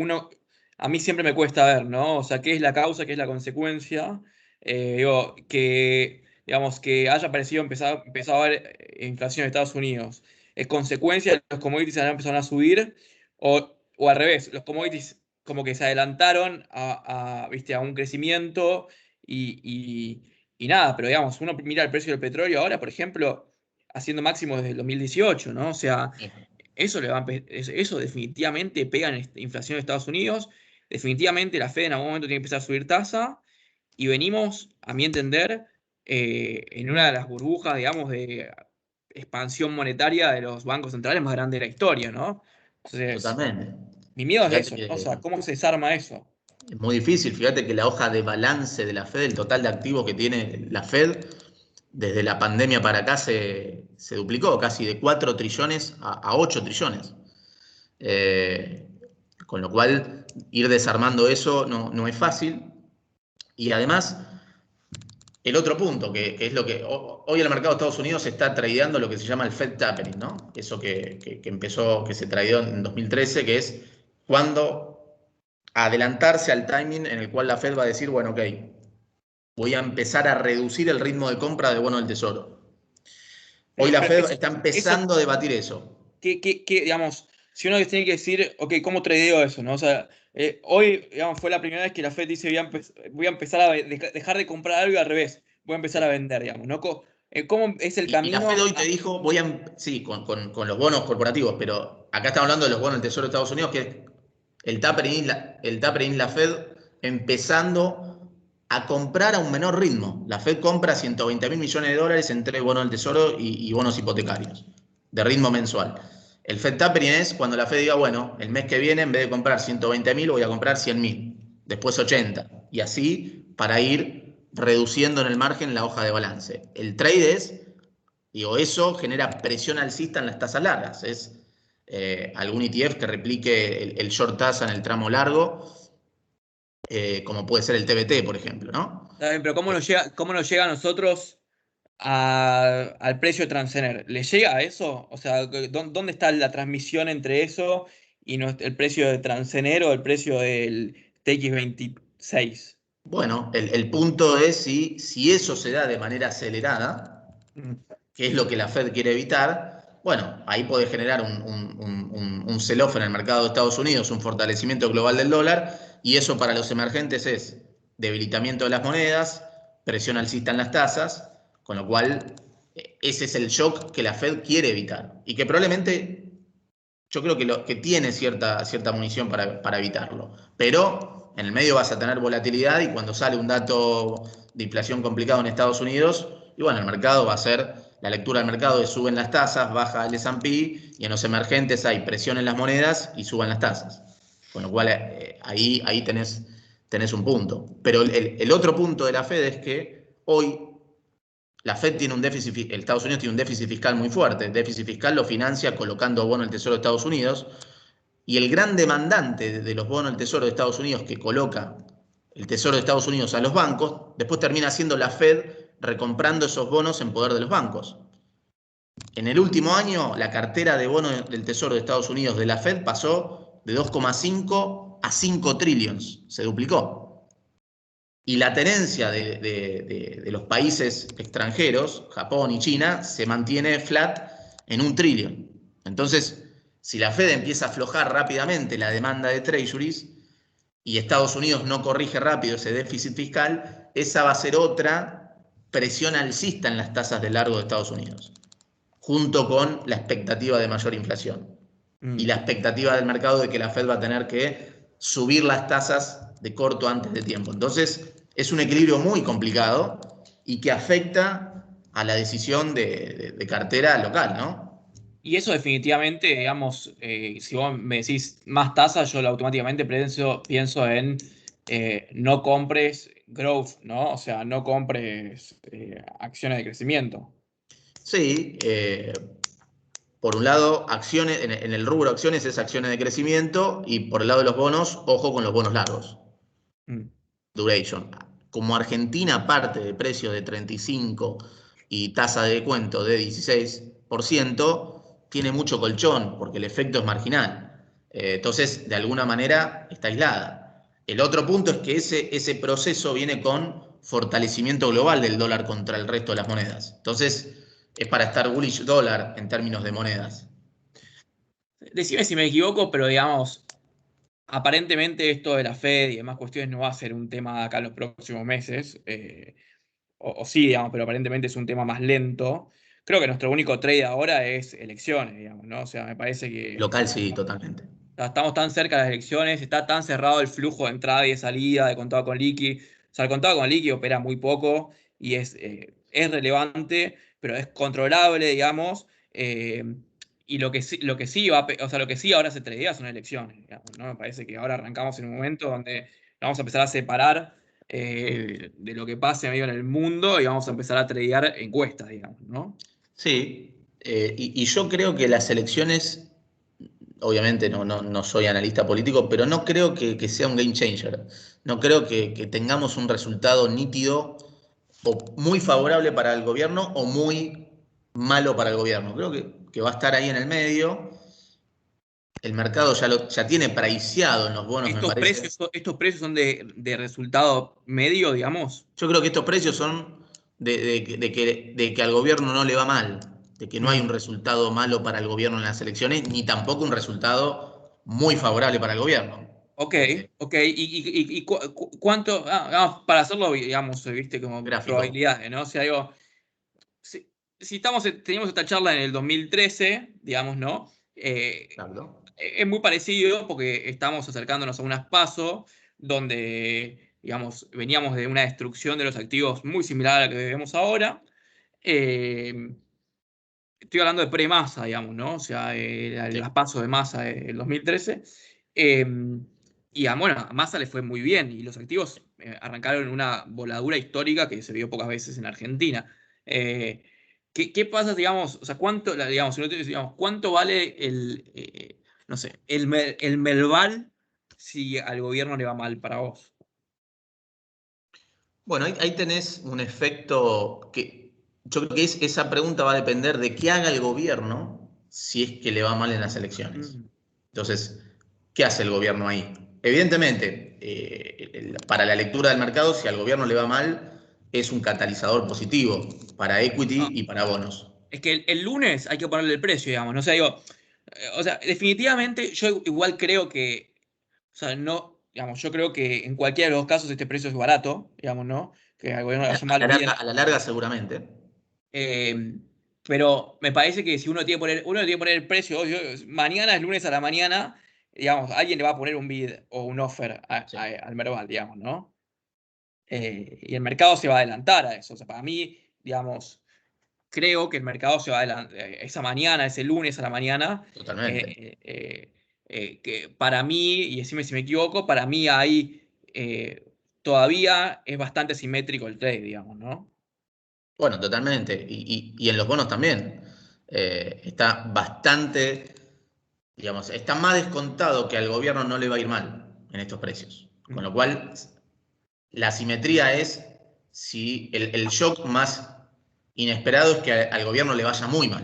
a mí siempre me cuesta ver, ¿no? O sea, qué es la causa, qué es la consecuencia. Digo, digamos, que haya empezado a haber inflación en Estados Unidos. ¿Es consecuencia de que los commodities han empezado a subir? O al revés, los commodities como que se adelantaron ¿viste? A un crecimiento y nada, pero digamos, uno mira el precio del petróleo ahora, por ejemplo haciendo máximo desde el 2018, ¿no? O sea, eso definitivamente pega en inflación de Estados Unidos, definitivamente la Fed en algún momento tiene que empezar a subir tasa y venimos, a mi entender, en una de las burbujas, digamos, de expansión monetaria de los bancos centrales más grandes de la historia, ¿no? Entonces, Totalmente. mi miedo es Fíjate eso, que ¿no? O sea, ¿cómo se desarma eso? es muy difícil. Fíjate que la hoja de balance de la Fed, el total de activos que tiene la Fed, desde la pandemia para acá se duplicó, casi de 4 trillones a 8 trillones. Eh, con lo cual, ir desarmando eso no es fácil. Y además, el otro punto, que es lo que hoy el mercado de Estados Unidos está tradeando lo que se llama el Fed Tapering, ¿no? Eso que empezó, que se tradeó en 2013, que es cuando adelantarse al timing en el cual la Fed va a decir, bueno, ok, voy a empezar a reducir el ritmo de compra de bonos del tesoro. Hoy la Pero Fed eso, está eso empezando a debatir eso. digamos, si uno tiene que decir, ok, ¿cómo tradeo eso, no? O sea, hoy, digamos, fue la primera vez que la Fed dice, voy a empezar a dejar de comprar algo y al revés, voy a empezar a vender, digamos, ¿no? ¿Cómo es el Y la Fed camino? hoy te dijo, sí, con los bonos corporativos, pero acá estamos hablando de los bonos del Tesoro de Estados Unidos, que es el tapering la Fed empezando a comprar a un menor ritmo. La Fed compra 120 mil millones de dólares entre bonos del Tesoro y bonos hipotecarios, de ritmo mensual. El Fed tapering es cuando la Fed diga, bueno, el mes que viene, en vez de comprar 120 mil, voy a comprar 100 mil, después 80, y así para ir reduciendo en el margen la hoja de balance. El trade es, digo, eso genera presión alcista en las tasas largas. Es algún ETF que replique el short tasa en el tramo largo, como puede ser el TBT, por ejemplo, ¿no? Está bien, pero cómo nos llega a nosotros al precio de Transener? ¿Le llega a eso? O sea, ¿dónde está la transmisión entre eso y el precio de Transener o el precio del TX26? Bueno, el punto es si eso se da de manera acelerada, que es lo que la Fed quiere evitar, bueno, ahí puede generar un sell-off en el mercado de Estados Unidos, un fortalecimiento global del dólar, y eso para los emergentes es debilitamiento de las monedas, presión alcista en las tasas, con lo cual ese es el shock que la Fed quiere evitar y que probablemente yo creo que tiene cierta munición para evitarlo. Pero en el medio vas a tener volatilidad y cuando sale un dato de inflación complicado en Estados Unidos, y bueno, el mercado va a ser, la lectura del mercado es suben las tasas, baja el S&P y en los emergentes hay presión en las monedas y suben las tasas. Con lo cual ahí tenés un punto. Pero el otro punto de la Fed es que hoy la Fed tiene un déficit, Estados Unidos tiene un déficit fiscal muy fuerte. El déficit fiscal lo financia colocando bonos del Tesoro de Estados Unidos. Y el gran demandante de los bonos del Tesoro de Estados Unidos que coloca el Tesoro de Estados Unidos a los bancos, después termina siendo la Fed recomprando esos bonos en poder de los bancos. En el último año, la cartera de bonos del Tesoro de Estados Unidos de la Fed pasó de 2,5 a 5 trillones, se duplicó. Y la tenencia de los países extranjeros, Japón y China, se mantiene flat en 1 trillón. Entonces, si la Fed empieza a aflojar rápidamente la demanda de treasuries y Estados Unidos no corrige rápido ese déficit fiscal, esa va a ser otra presión alcista en las tasas de largo de Estados Unidos, junto con la expectativa de mayor inflación y Mm. la expectativa del mercado de que la Fed va a tener que subir las tasas de corto antes de tiempo. Entonces, es un equilibrio muy complicado y que afecta a la decisión de cartera local, ¿no? Y eso definitivamente, digamos, si vos me decís más tasas, yo automáticamente pienso en no compres growth, ¿no? O sea, no compres acciones de crecimiento. Sí, por un lado, acciones, en el rubro acciones es acciones de crecimiento y por el lado de los bonos, ojo con los bonos largos, Mm. duration. Como Argentina parte de precio de 35 y tasa de descuento de 16%, tiene mucho colchón porque el efecto es marginal. Entonces, de alguna manera, está aislada. El otro punto es que ese proceso viene con fortalecimiento global del dólar contra el resto de las monedas. Entonces, es para estar bullish dólar en términos de monedas. Decime si me equivoco, pero digamos, aparentemente esto de la Fed y demás cuestiones no va a ser un tema acá en los próximos meses. O sí, digamos, pero aparentemente es un tema más lento. Creo que nuestro único trade ahora es elecciones, digamos, ¿no? O sea, me parece que Local sí, totalmente. estamos tan cerca de las elecciones, está tan cerrado el flujo de entrada y de salida de contado con liqui. O sea, el contado con liqui opera muy poco y es relevante, pero es controlable, digamos. Y lo que sí o sea, lo que sí ahora se tradea son elecciones, digamos, ¿no? Me parece que ahora arrancamos en un momento donde vamos a empezar a separar de lo que pase medio en el mundo y vamos a empezar a tradear encuestas, digamos, ¿no? Sí, y yo creo que las elecciones, obviamente no soy analista político, pero no creo que sea un game changer. No creo que tengamos un resultado nítido o muy favorable para el gobierno o muy malo para el gobierno. Creo que va a estar ahí en el medio. El mercado ya tiene priceado en los bonos, me parece. Estos precios son de resultado medio, digamos. Yo creo que estos precios son de que al gobierno no le va mal, de que no hay un Mm. resultado malo para el gobierno en las elecciones, ni tampoco un resultado muy favorable para el gobierno. Ok, ok. ¿Cuánto? Para hacerlo, digamos, viste, como Gráfico. probabilidades, ¿no? O sea, digo, si teníamos esta charla en el 2013, digamos, ¿no? Exacto. Es muy parecido porque estamos acercándonos a unas PASO donde, digamos, veníamos de una destrucción de los activos muy similar a la que vemos ahora. Eh, Estoy hablando de pre-Massa, digamos, ¿no? O sea, Sí, las pasos de Massa del 2013. Eh, y bueno, a Massa le fue muy bien y los activos arrancaron una voladura histórica que se vio pocas veces en Argentina. Eh, ¿Qué pasa, digamos, o sea, digamos, si no digamos, cuánto vale no sé, el Merval si al gobierno le va mal para vos? bueno, ahí tenés un efecto que yo creo que esa pregunta va a depender de qué haga el gobierno si es que le va mal en las elecciones. Mm. Entonces, ¿qué hace el gobierno ahí? Evidentemente, para la lectura del mercado, si al gobierno le va mal, es un catalizador positivo para equity y para bonos. Es que el lunes hay que ponerle el precio, digamos. No sé, digo, o sea, definitivamente yo igual creo que, o sea, no, digamos, yo creo que en cualquiera de los casos este precio es barato, digamos, ¿no? Que al gobierno le vaya mal bien. A la larga seguramente. Eh, pero me parece que si uno tiene que poner el precio, mañana es lunes a la mañana, digamos, alguien le va a poner un bid o un offer Sí, al Merval, digamos, ¿no? Y el mercado se va a adelantar a eso. O sea, para mí, digamos, creo que el mercado se va adelante esa mañana, ese lunes a la mañana, totalmente. que para mí, y decime si me equivoco, para mí ahí todavía es bastante simétrico el trade, digamos, ¿no? Bueno, totalmente. Y en los bonos también. Está bastante, digamos, está más descontado que al gobierno no le va a ir mal en estos precios. Con Mm. lo cual, la simetría es si el shock más inesperado es que al gobierno le vaya muy mal,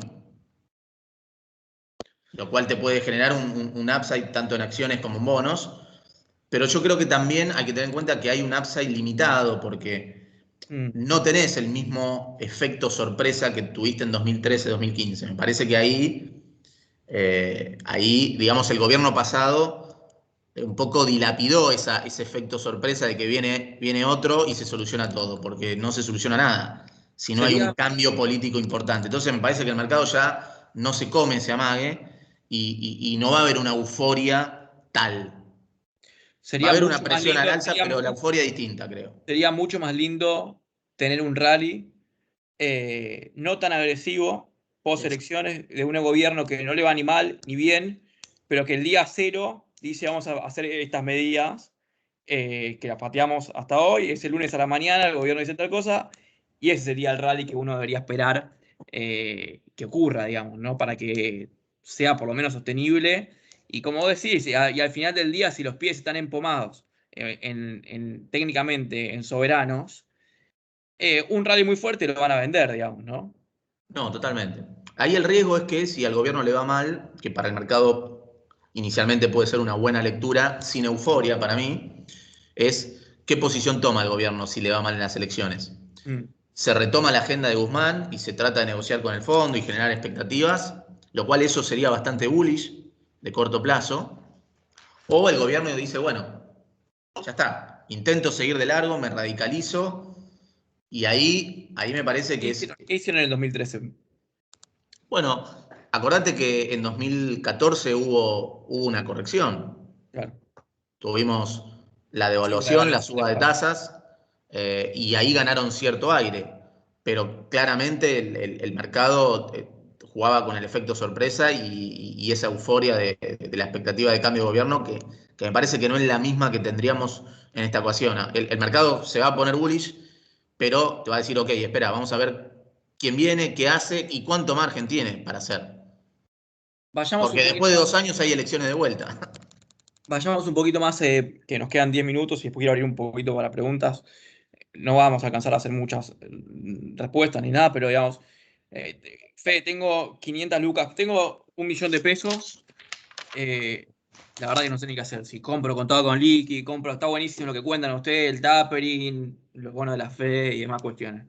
lo cual te puede generar un upside tanto en acciones como en bonos, pero yo creo que también hay que tener en cuenta que hay un upside limitado porque Mm. no tenés el mismo efecto sorpresa que tuviste en 2013-2015. Me parece que ahí, digamos, el gobierno pasado un poco dilapidó ese efecto sorpresa de que viene otro y se soluciona todo, porque no se soluciona nada si no hay un Sería, cambio político importante. Entonces me parece que el mercado ya no se come ese amague y no va a haber una euforia tal. Va a sería haber una mucho más presión al lindo, alza, pero la euforia es distinta, creo. sería mucho más lindo tener un rally no tan agresivo, post elecciones de un gobierno que no le va ni mal ni bien, pero que el día cero dice vamos a hacer estas medidas, que las pateamos hasta hoy, es el lunes a la mañana, el gobierno dice tal cosa, y ese sería el rally que uno debería esperar que ocurra, digamos, ¿no? Para que sea por lo menos sostenible. Y como vos decís, y al final del día, si los pies están empomados técnicamente en soberanos, un rally muy fuerte lo van a vender, digamos, ¿no? No, totalmente. Ahí el riesgo es que si al gobierno le va mal, que para el mercado inicialmente puede ser una buena lectura, sin euforia para mí, es qué posición toma el gobierno si le va mal en las elecciones. Mm. Se retoma la agenda de Guzmán y se trata de negociar con el fondo y generar expectativas, lo cual eso sería bastante bullish de corto plazo. O el gobierno dice, bueno, ya está, intento seguir de largo, me radicalizo y ahí me parece que es. ¿Qué hicieron en el 2013? Bueno, acordate que en 2014 hubo una corrección. Claro. Tuvimos la Sí, devaluación, la suba de tasas, y ahí ganaron cierto aire. Pero claramente el mercado jugaba con el efecto sorpresa y esa euforia de la expectativa de cambio de gobierno que me parece que no es la misma que tendríamos en esta ocasión. El mercado se va a poner bullish, pero te va a decir, ok, espera, vamos a ver quién viene, qué hace y cuánto margen tiene para hacer. Vayamos un Porque poquito después de más, 2 años hay elecciones de vuelta. vayamos un poquito más, que nos quedan 10 minutos y después quiero abrir un poquito para preguntas. No vamos a alcanzar a hacer muchas respuestas ni nada, pero digamos, Fede, tengo 500 lucas, tengo 1 millón de pesos. La verdad que no sé ni qué hacer. Si compro contado con liqui, compro, está buenísimo lo que cuentan ustedes, el tapering, los bonos de la fe y demás cuestiones.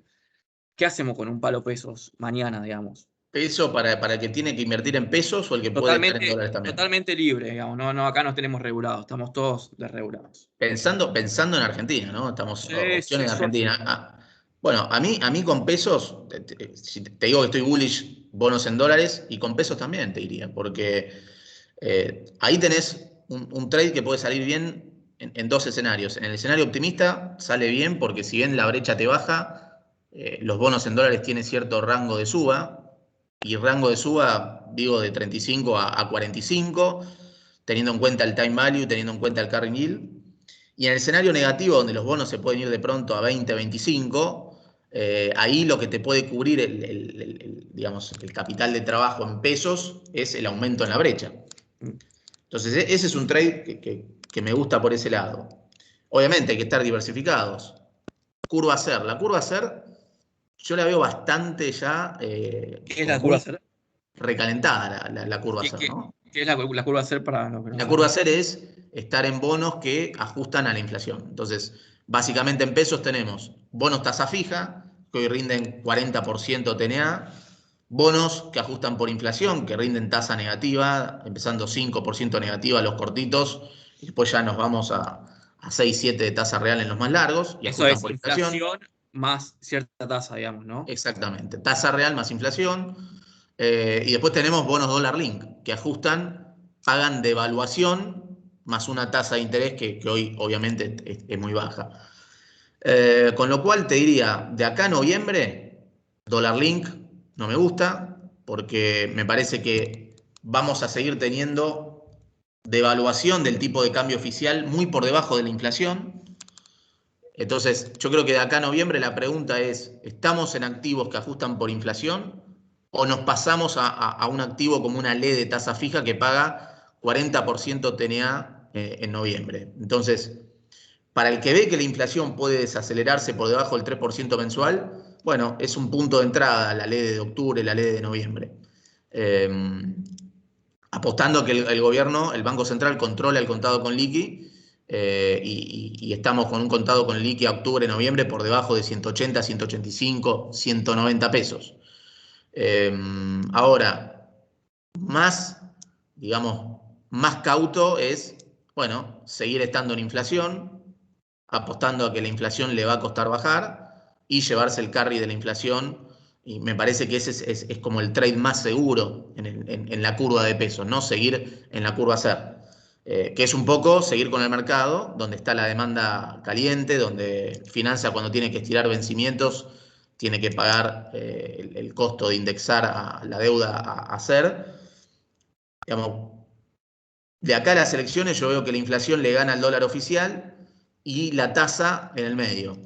¿Qué hacemos con un palo pesos mañana, digamos? ¿Eso para el que tiene que invertir en pesos o el que puede estar en Totalmente, dólares también? totalmente libre, digamos. No, no, acá nos tenemos regulados, estamos todos desregulados. Pensando en Argentina, ¿no? Estamos Sí, opciones sí, de Argentina. Bueno, a mí con pesos, si te digo que estoy bullish, bonos en dólares y con pesos también te diría, porque ahí tenés un trade que puede salir bien en dos escenarios. En el escenario optimista sale bien porque si bien la brecha te baja, los bonos en dólares tienen cierto rango de suba, y rango de suba, digo, de 35 a 45, teniendo en cuenta el time value, teniendo en cuenta el carry yield. Y en el escenario negativo, donde los bonos se pueden ir de pronto a 20, 25, ahí lo que te puede cubrir digamos, el capital de trabajo en pesos es el aumento en la brecha. Entonces, ese es un trade que me gusta por ese lado. Obviamente hay que estar diversificados. Curva SER. La curva SER yo la veo bastante ya ¿Qué es la como curva muy hacer? recalentada la curva SER, ¿no? ¿Qué es la curva hacer para los que no La curva saben? SER es estar en bonos que ajustan a la inflación. Entonces, básicamente en pesos tenemos bonos tasa fija, que hoy rinden 40% TNA, bonos que ajustan por inflación, que rinden tasa negativa, empezando 5% negativa los cortitos, y después ya nos vamos a 6, 7 de tasa real en los más largos, y Eso ajustan es por inflación. inflación más cierta tasa, digamos, ¿no? Exactamente, tasa real más inflación. Y después tenemos bonos dólar link, que ajustan, pagan devaluación más una tasa de interés que hoy obviamente es muy baja. Con lo cual te diría, de acá a noviembre, dólar link no me gusta, porque me parece que vamos a seguir teniendo devaluación del tipo de cambio oficial muy por debajo de la inflación. Entonces, yo creo que de acá a noviembre la pregunta es, ¿estamos en activos que ajustan por inflación o nos pasamos a un activo como una ley de tasa fija que paga 40% TNA en noviembre? Entonces, para el que ve que la inflación puede desacelerarse por debajo del 3% mensual, bueno, es un punto de entrada la ley de octubre, la ley de noviembre. Eh, Apostando a que el gobierno, el Banco Central, controla el contado con liqui, y estamos con un contado con liqui a octubre, noviembre por debajo de 180, 185, 190 pesos. Eh, Ahora, más, digamos, más cauto es, bueno, seguir estando en inflación, apostando a que la inflación le va a costar bajar y llevarse el carry de la inflación. Y me parece que ese es como el trade más seguro en la curva de pesos, ¿no? Seguir en la curva SER. Que es un poco seguir con el mercado, donde está la demanda caliente, donde financia cuando tiene que estirar vencimientos tiene que pagar el costo de indexar a la deuda a ser. Digamos, de acá a las elecciones yo veo que la inflación le gana al dólar oficial y la tasa en el medio.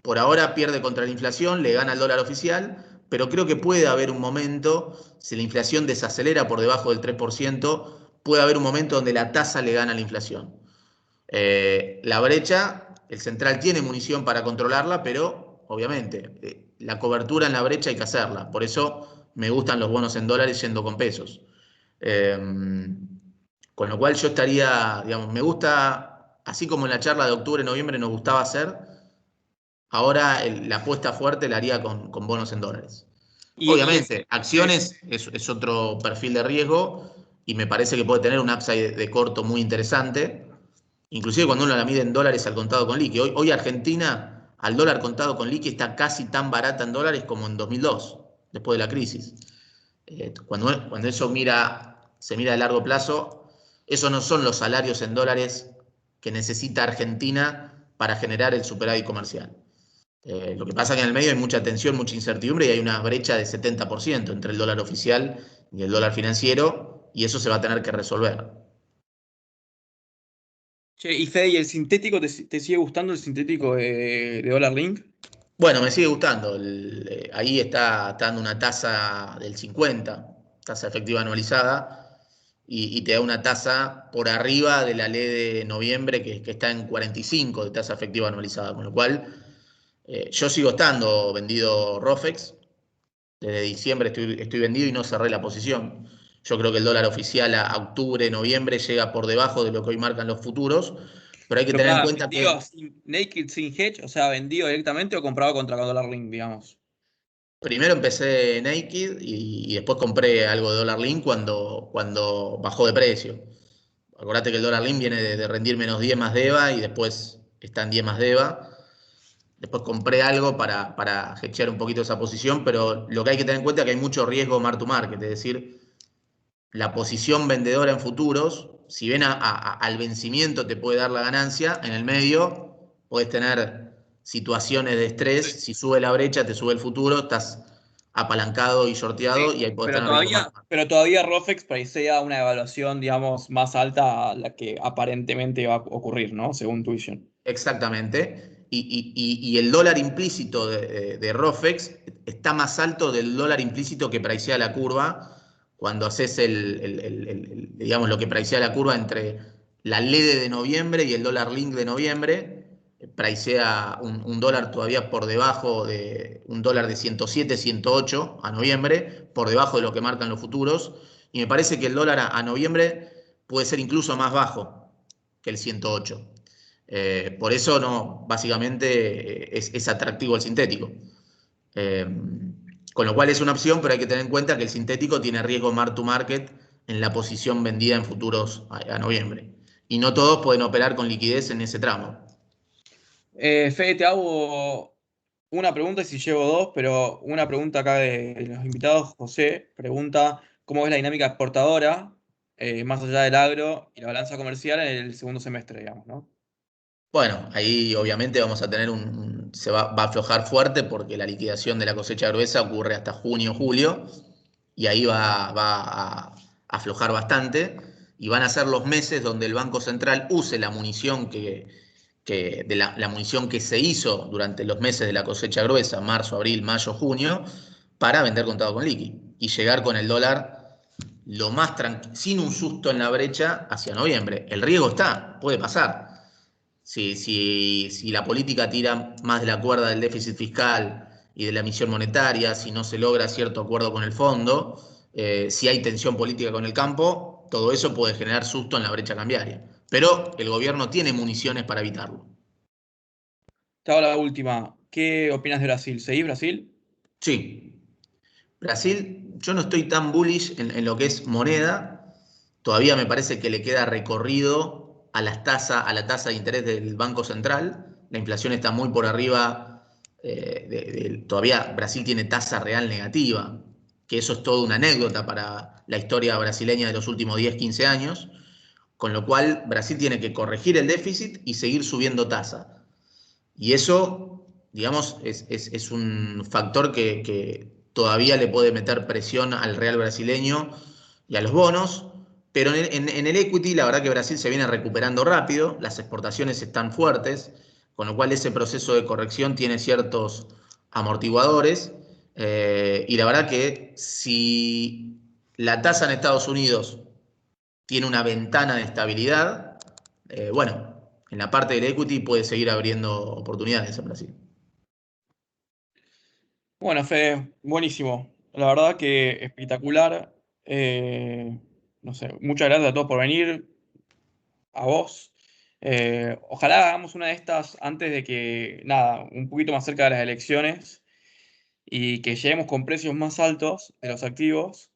Por ahora pierde contra la inflación, le gana al dólar oficial, pero creo que puede haber un momento, si la inflación desacelera por debajo del 3%, puede haber un momento donde la tasa le gana a la inflación. La brecha, el central tiene munición para controlarla, pero obviamente la cobertura en la brecha hay que hacerla. Por eso me gustan los bonos en dólares yendo con pesos. Eh, con lo cual yo estaría, digamos, me gusta, así como en la charla de octubre, noviembre nos gustaba hacer, ahora la apuesta fuerte la haría con bonos en dólares. Y Obviamente, acciones es otro perfil de riesgo y me parece que puede tener un upside de corto muy interesante. Inclusive cuando uno la mide en dólares al contado con liqui. Hoy Argentina, al dólar contado con liqui, está casi tan barata en dólares como en 2002, después de la crisis. Cuando eso se mira a largo plazo, esos no son los salarios en dólares que necesita Argentina para generar el superávit comercial. Lo que pasa es que en el medio hay mucha tensión, mucha incertidumbre y hay una brecha de 70% entre el dólar oficial y el dólar financiero, y eso se va a tener que resolver. Che, y Fede, ¿y el sintético te sigue gustando el sintético de Dollar Link? Bueno, me sigue gustando. Ahí está dando una tasa del 50, tasa efectiva anualizada, y te da una tasa por arriba de la ley de noviembre que está en 45 de tasa efectiva anualizada. Con lo cual, yo sigo estando vendido Rofex. Desde diciembre estoy vendido y no cerré la posición. Yo creo que el dólar oficial a octubre, noviembre llega por debajo de lo que hoy marcan los futuros, pero hay que Pero tener en para, cuenta ¿vendido que naked sin hedge? O sea, ¿vendido directamente o comprado contra Dollar Link, digamos? primero empecé naked y después compré algo de dólar link cuando bajó de precio. Acordate que el dólar link viene de rendir -10 más DEVA y después está en 10 más DEVA. Después compré algo para hedgear un poquito esa posición, pero lo que hay que tener en cuenta es que hay mucho riesgo mark to market, es decir, la posición vendedora en futuros, si bien al vencimiento te puede dar la ganancia, en el medio puedes tener situaciones de estrés, si sube la brecha, te sube el futuro, estás apalancado y shorteado Sí, y ahí puedes tener riesgo más. pero todavía Rofex parecía una evaluación, digamos, más alta a la que aparentemente va a ocurrir, ¿no? Según tu visión. Exactamente. Y el dólar implícito de Rofex está más alto del dólar implícito que pricea la curva cuando haces digamos, lo que pricea la curva entre la LED de noviembre y el dólar link de noviembre. Pricea un dólar todavía por debajo de un dólar de 107, 108 a noviembre, por debajo de lo que marcan los futuros. Y me parece que el dólar a noviembre puede ser incluso más bajo que el 108. Por eso no, básicamente es atractivo el sintético. Eh, con lo cual es una opción, pero hay que tener en cuenta que el sintético tiene riesgo mark to market en la posición vendida en futuros a noviembre. Y no todos pueden operar con liquidez en ese tramo. Fede, te hago una pregunta, si llevo dos, pero una pregunta acá de los invitados. José pregunta, ¿cómo es la dinámica exportadora, más allá del agro y la balanza comercial en el segundo semestre, digamos, ¿no? Bueno, ahí obviamente vamos a tener va a aflojar fuerte porque la liquidación de la cosecha gruesa ocurre hasta junio, julio, y ahí va a aflojar bastante, y van a ser los meses donde el Banco Central use la munición la munición que se hizo durante los meses de la cosecha gruesa, marzo, abril, mayo, junio, para vender contado con liqui y llegar con el dólar lo más sin un susto en la brecha hacia noviembre. El riesgo está, puede pasar. Si la política tira más de la cuerda del déficit fiscal y de la emisión monetaria, si no se logra cierto acuerdo con el fondo, si hay tensión política con el campo, todo eso puede generar susto en la brecha cambiaria. Pero el gobierno tiene municiones para evitarlo. Te hago la última. ¿Qué opinas de Brasil? ¿Seguís Brasil? Sí, Brasil, yo no estoy tan bullish en lo que es moneda. Todavía me parece que le queda recorrido a la tasa de interés del Banco Central. La inflación está muy por arriba. Todavía Brasil tiene tasa real negativa, que eso es toda una anécdota para la historia brasileña de los últimos 10, 15 años. Con lo cual, Brasil tiene que corregir el déficit y seguir subiendo tasa. Y eso digamos, es un factor que todavía le puede meter presión al real brasileño y a los bonos, pero en el equity la verdad que Brasil se viene recuperando rápido, las exportaciones están fuertes, con lo cual ese proceso de corrección tiene ciertos amortiguadores, y la verdad que si la tasa en Estados Unidos tiene una ventana de estabilidad, bueno, en la parte del equity puede seguir abriendo oportunidades en Brasil. Bueno, Fede, buenísimo. La verdad que espectacular. No sé, muchas gracias a todos por venir, a vos. Ojalá hagamos una de estas antes de que, nada, un poquito más cerca de las elecciones y que lleguemos con precios más altos de los activos.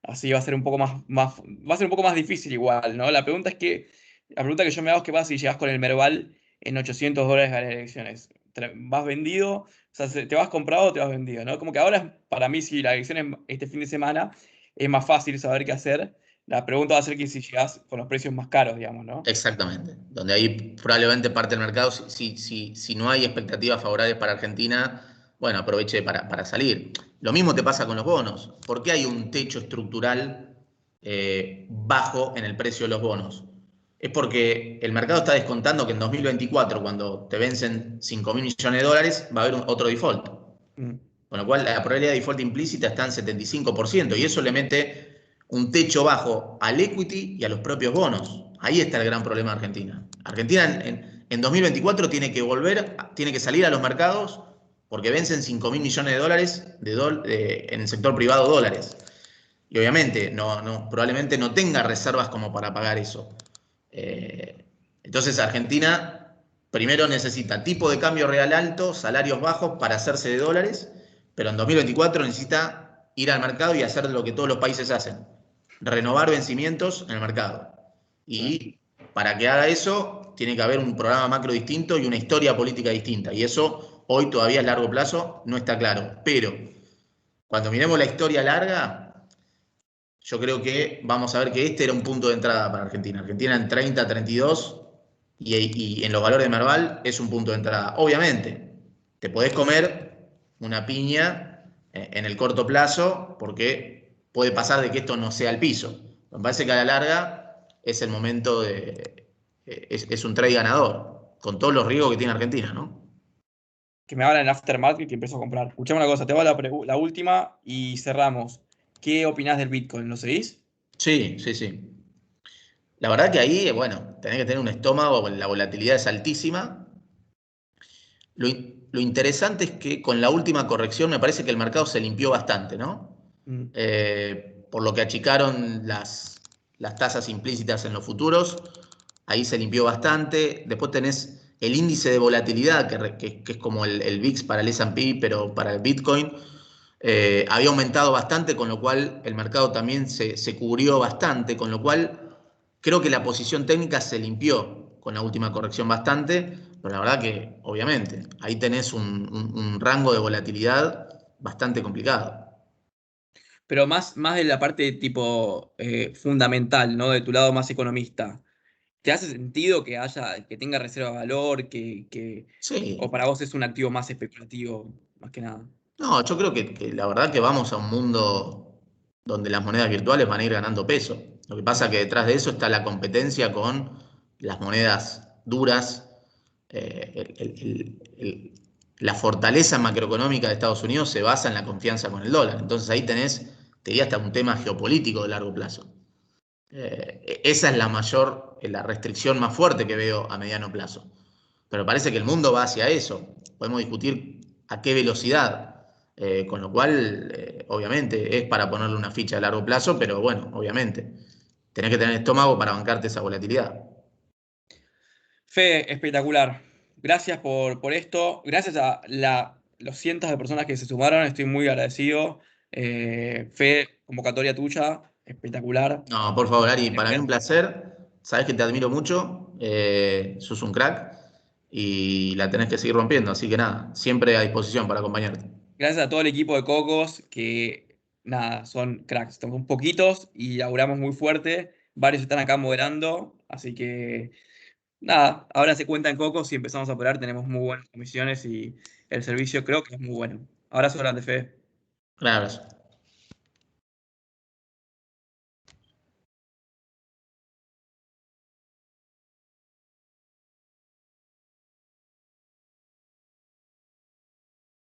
Así va a ser un poco va a ser un poco más difícil igual, ¿no? La pregunta que yo me hago es qué pasa si llegas con el Merval en $800 a las elecciones. ¿Vas vendido? O sea, ¿te vas comprado o te vas vendido, ¿no? Como que ahora, para mí, si la elección es este fin de semana, es más fácil saber qué hacer. La pregunta va a ser que si llegas con los precios más caros, digamos, ¿no? Exactamente, donde ahí probablemente parte del mercado, si no hay expectativas favorables para Argentina, bueno, aproveche para salir. Lo mismo te pasa con los bonos. ¿Por qué hay un techo estructural bajo en el precio de los bonos? Es porque el mercado está descontando que en 2024, cuando te vencen 5.000 millones de dólares, va a haber otro default. Mm. Con lo cual, la probabilidad de default implícita está en 75%, y eso le mete un techo bajo al equity y a los propios bonos. Ahí está el gran problema de Argentina. Argentina en 2024 tiene que tiene que salir a los mercados porque vencen 5.000 millones de dólares en el sector privado dólares. Y obviamente probablemente no tenga reservas como para pagar eso. Eh, entonces Argentina primero necesita tipo de cambio real alto, salarios bajos para hacerse de dólares, pero en 2024 necesita ir al mercado y hacer lo que todos los países hacen, renovar vencimientos en el mercado. Claro. Y para que haga eso, tiene que haber un programa macro distinto y una historia política distinta. Y eso hoy todavía a largo plazo no está claro. Pero cuando miremos la historia larga, yo creo que vamos a ver que este era un punto de entrada para Argentina. Argentina en 30, 32 y en los valores de Merval es un punto de entrada. Obviamente, te podés comer una piña en el corto plazo porque puede pasar de que esto no sea el piso. Me parece que a la larga es el momento es un trade ganador, con todos los riesgos que tiene Argentina, ¿no? Que me hablan en Aftermarket que empiezo a comprar. Escuchame una cosa, te voy a la última y cerramos. ¿Qué opinás del Bitcoin? ¿Lo seguís? Sí, sí, sí. La verdad que ahí, bueno, tenés que tener un estómago, la volatilidad es altísima. Lo interesante es que con la última corrección me parece que el mercado se limpió bastante, ¿no? Mm. Por lo que achicaron las tasas implícitas en los futuros, ahí se limpió bastante. Después tenés el índice de volatilidad, que es como el VIX para el S&P, pero para el Bitcoin, había aumentado bastante, con lo cual el mercado también se cubrió bastante, con lo cual creo que la posición técnica se limpió con la última corrección bastante, pero la verdad que obviamente ahí tenés un rango de volatilidad bastante complicado. Pero más de la parte tipo fundamental, ¿no? De tu lado más economista. ¿Te hace sentido que que tenga reserva de valor, o Sí, para vos es un activo más especulativo, más que nada? no, yo creo que la verdad que vamos a un mundo donde las monedas virtuales van a ir ganando peso. Lo que pasa es que detrás de eso está la competencia con las monedas duras. La fortaleza macroeconómica de Estados Unidos se basa en la confianza con el dólar. Entonces ahí tenés, te diría, hasta un tema geopolítico de largo plazo. Esa es la restricción más fuerte que veo a mediano plazo. Pero parece que el mundo va hacia eso. Podemos discutir a qué velocidad, con lo cual, obviamente, es para ponerle una ficha a largo plazo, pero bueno, obviamente, tenés que tener estómago para bancarte esa volatilidad. Fe, espectacular. Gracias por esto. Gracias a los cientos de personas que se sumaron. Estoy muy agradecido. Fe, convocatoria tuya, espectacular. No, por favor, Ari, para mí un Bien. placer. Sabes que te admiro mucho, sos un crack y la tenés que seguir rompiendo. Así que nada, siempre a disposición para acompañarte. Gracias a todo el equipo de Cocos, que nada, son cracks. Somos poquitos y laburamos muy fuerte. Varios están acá moderando. Así que nada, ahora se cuenta en Cocos y empezamos a operar. Tenemos muy buenas comisiones el servicio creo que es muy bueno. Abrazo grande, Fede. Gran abrazo.